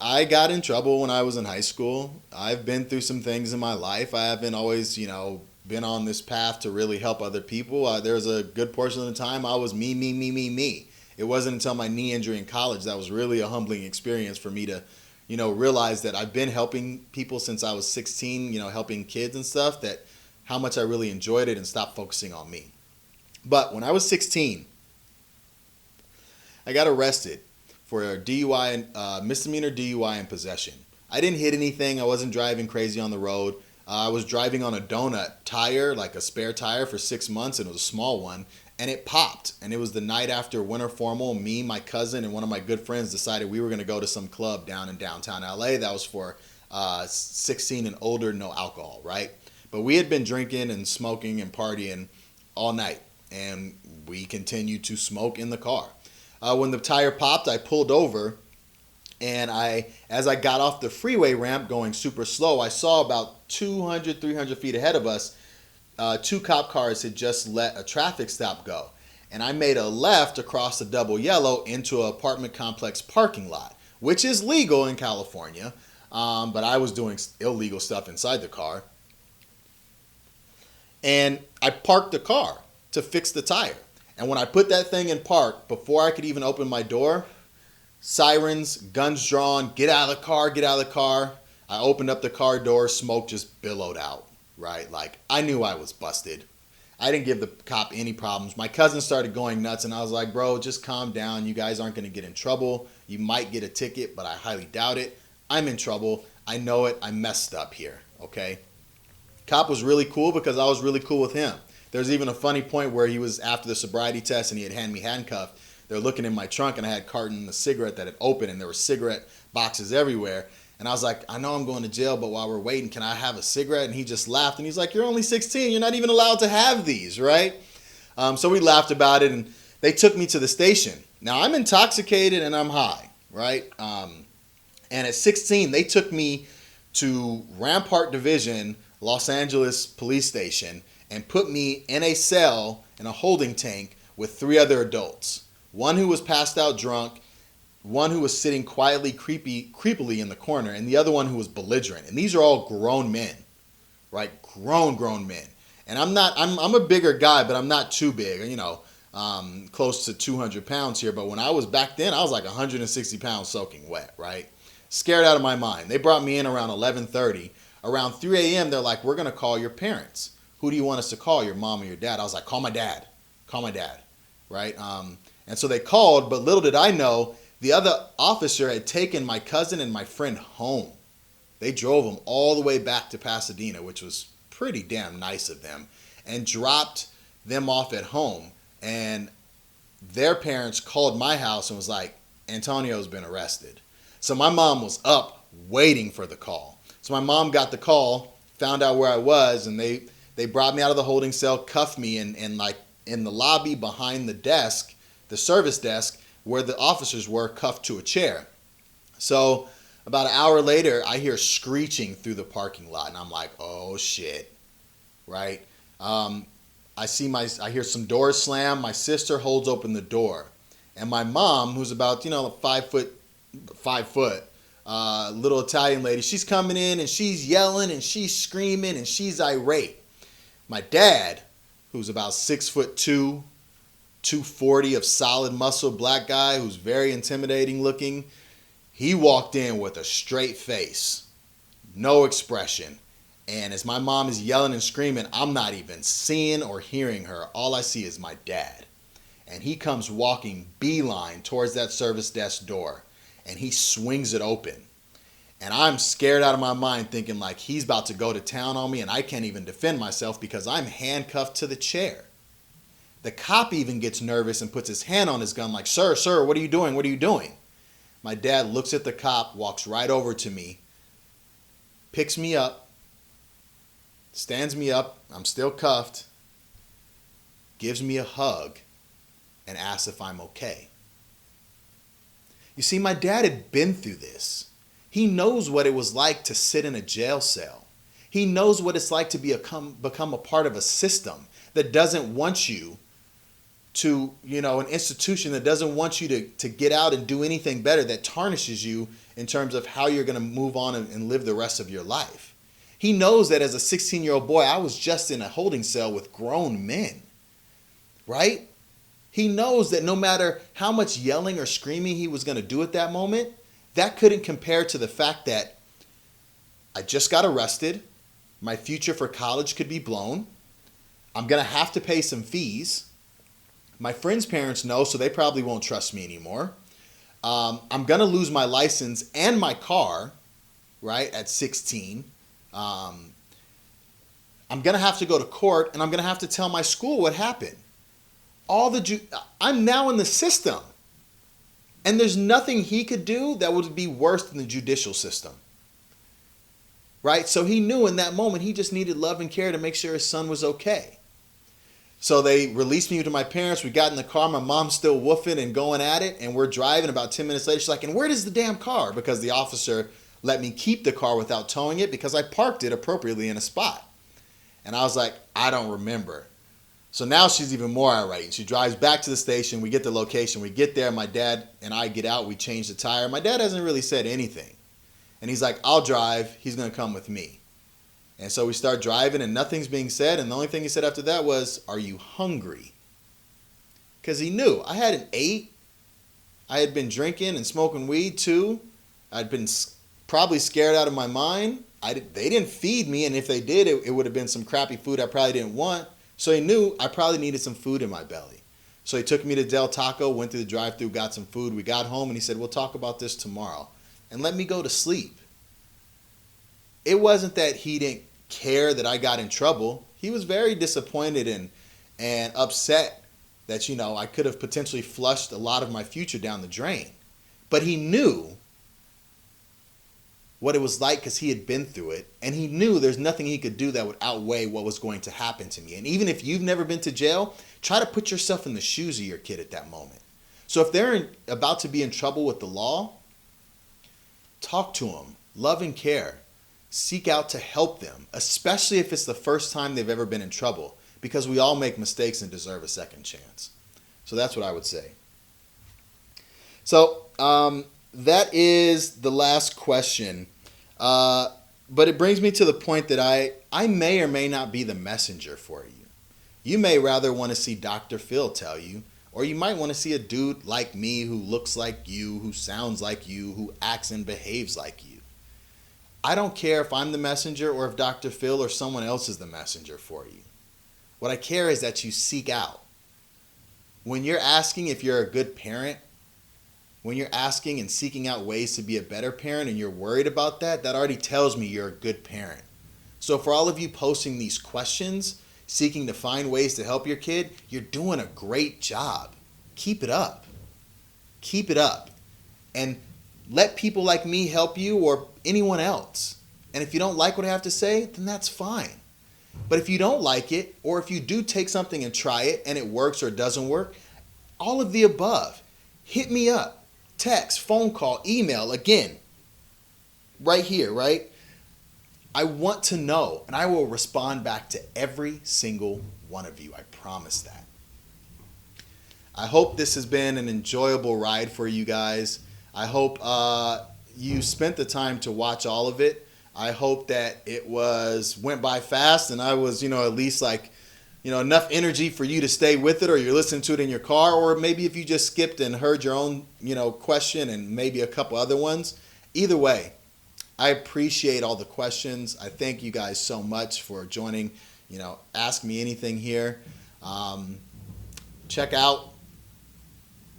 I got in trouble when I was in high school. I've been through some things in my life. I haven't always, been on this path to really help other people. There's a good portion of the time I was me. It wasn't until my knee injury in college that was really a humbling experience for me to, realize that I've been helping people since I was 16, helping kids and stuff, that how much I really enjoyed it and stopped focusing on me. But when I was 16, I got arrested for a DUI, misdemeanor DUI in possession. I didn't hit anything. I wasn't driving crazy on the road. I was driving on a donut tire, like a spare tire, for 6 months, and it was a small one, and it popped. And it was the night after winter formal. Me, my cousin, and one of my good friends decided we were going to go to some club down in downtown LA that was for 16 and older, no alcohol, right? But we had been drinking and smoking and partying all night, and we continued to smoke in the car. When the tire popped, I pulled over, and as I got off the freeway ramp going super slow, I saw about 200, 300 feet ahead of us, 2 cop cars had just let a traffic stop go. And I made a left across the double yellow into an apartment complex parking lot, which is legal in California, but I was doing illegal stuff inside the car. And I parked the car to fix the tire. And when I put that thing in park, before I could even open my door, sirens, guns drawn, get out of the car, get out of the car. I opened up the car door, smoke just billowed out, right? Like, I knew I was busted. I didn't give the cop any problems. My cousin started going nuts, and I was like, bro, just calm down. You guys aren't going to get in trouble. You might get a ticket, but I highly doubt it. I'm in trouble. I know it. I messed up here, okay? Cop was really cool because I was really cool with him. There's even a funny point where he was after the sobriety test, and he had handed me handcuffed. They're looking in my trunk, and I had a carton of cigarette that had opened, and there were cigarette boxes everywhere. And I was like, I know I'm going to jail, but while we're waiting, can I have a cigarette? And he just laughed, and he's like, you're only 16. You're not even allowed to have these, right? So we laughed about it, and they took me to the station. Now, I'm intoxicated, and I'm high, right? And at 16, they took me to Rampart Division, Los Angeles Police Station, and put me in a cell in a holding tank with 3 other adults. One who was passed out drunk, one who was sitting quietly, creepily in the corner, and the other one who was belligerent. And these are all grown men, right? Grown men. And I'm a bigger guy, but I'm not too big, close to 200 pounds here. But when I was back then, I was like 160 pounds soaking wet, right? Scared out of my mind. They brought me in around 11:30. Around 3 a.m., they're like, we're going to call your parents. Who do you want us to call, your mom or your dad? I was like, call my dad, right? And so they called, but little did I know, the other officer had taken my cousin and my friend home. They drove them all the way back to Pasadena, which was pretty damn nice of them, and dropped them off at home. And their parents called my house and was like, Antonio's been arrested. So my mom was up waiting for the call. So my mom got the call, found out where I was, and they brought me out of the holding cell, cuffed me in the lobby behind the desk, the service desk, where the officers were, cuffed to a chair. So about an hour later, I hear screeching through the parking lot, and I'm like, oh shit, right? I hear some doors slam. My sister holds open the door, and my mom, who's about 5 foot, little Italian lady, she's coming in and she's yelling and she's screaming and she's irate. My dad, who's about 6'2", 240 of solid muscle, black guy who's very intimidating looking, he walked in with a straight face, no expression. And as my mom is yelling and screaming, I'm not even seeing or hearing her. All I see is my dad. And he comes walking beeline towards that service desk door, and he swings it open. And I'm scared out of my mind thinking like he's about to go to town on me, and I can't even defend myself because I'm handcuffed to the chair. The cop even gets nervous and puts his hand on his gun like, sir, what are you doing? What are you doing? My dad looks at the cop, walks right over to me, picks me up, stands me up. I'm still cuffed. gives me a hug, and asks if I'm okay. You see, my dad had been through this. He knows what it was like to sit in a jail cell. He knows what it's like to become a part of a system that doesn't want you to, an institution that doesn't want you to get out and do anything better, that tarnishes you in terms of how you're going to move on and live the rest of your life. He knows that as a 16-year-old boy, I was just in a holding cell with grown men, right? He knows that no matter how much yelling or screaming he was going to do at that moment, that couldn't compare to the fact that I just got arrested. My future for college could be blown. I'm going to have to pay some fees. My friends' parents know, so they probably won't trust me anymore. I'm going to lose my license and my car, right, at 16. I'm going to have to go to court, and I'm going to have to tell my school what happened. I'm now in the system. And there's nothing he could do that would be worse than the judicial system. Right? So he knew in that moment he just needed love and care to make sure his son was okay. So they released me to my parents. We got in the car. My mom's still woofing and going at it. And we're driving. About 10 minutes later, she's like, and where is the damn car? Because the officer let me keep the car without towing it because I parked it appropriately in a spot. And I was like, I don't remember. So now she's even more irate. She drives back to the station. We get the location. We get there. My dad and I get out. We change the tire. My dad hasn't really said anything. And he's like, I'll drive. He's going to come with me. And so we start driving and nothing's being said. And the only thing he said after that was, are you hungry? Because he knew I hadn't ate. I had been drinking and smoking weed too. I'd been probably scared out of my mind. They didn't feed me. And if they did, it would have been some crappy food I probably didn't want. So he knew I probably needed some food in my belly. So he took me to Del Taco, went through the drive-thru, got some food. We got home and he said, we'll talk about this tomorrow. And let me go to sleep. It wasn't that he didn't care that I got in trouble. He was very disappointed and upset that, I could have potentially flushed a lot of my future down the drain. But he knew what it was like because he had been through it. And he knew there's nothing he could do that would outweigh what was going to happen to me. And even if you've never been to jail, try to put yourself in the shoes of your kid at that moment. So if they're about to be in trouble with the law, talk to them, love and care. Seek out to help them, especially if it's the first time they've ever been in trouble, because we all make mistakes and deserve a second chance. So that's what I would say. So that is the last question. But it brings me to the point that I may or may not be the messenger for you. You may rather want to see Dr. Phil tell you, or you might want to see a dude like me who looks like you, who sounds like you, who acts and behaves like you. I don't care if I'm the messenger or if Dr. Phil or someone else is the messenger for you. What I care is that you seek out. When you're asking if you're a good parent, when you're asking and seeking out ways to be a better parent and you're worried about that, that already tells me you're a good parent. So for all of you posting these questions, seeking to find ways to help your kid, you're doing a great job. Keep it up. Keep it up. And let people like me help you or anyone else. And if you don't like what I have to say, then that's fine. But if you don't like it, or if you do take something and try it and it works or doesn't work, all of the above, hit me up. Text, phone call, email, again, right here, right? I want to know, and I will respond back to every single one of you. I promise that. I hope this has been an enjoyable ride for you guys. I hope you spent the time to watch all of it. I hope that it went by fast and I was, at least enough energy for you to stay with it, or you're listening to it in your car, or maybe if you just skipped and heard your own, question and maybe a couple other ones. Either way, I appreciate all the questions. I thank you guys so much for joining, Ask Me Anything here. Check out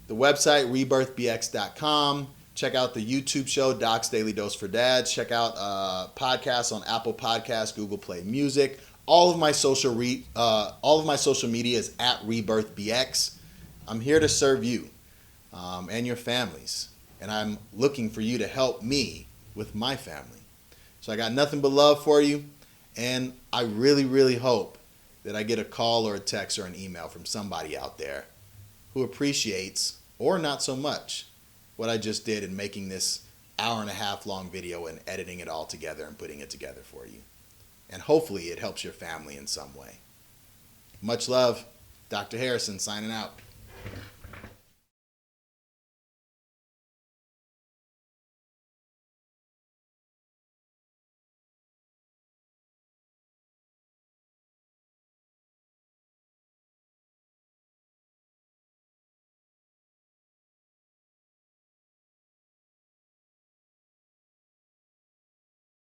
the website, rebirthbx.com. Check out the YouTube show, Doc's Daily Dose for Dads. Check out podcasts on Apple Podcasts, Google Play Music. All of my social media is at rebirthbx. I'm here to serve you and your families, and I'm looking for you to help me with my family. So I got nothing but love for you, and I really, really hope that I get a call or a text or an email from somebody out there who appreciates, or not so much, what I just did in making this hour-and-a-half long video and editing it all together and putting it together for you. And hopefully it helps your family in some way. Much love. Dr. Harrison signing out.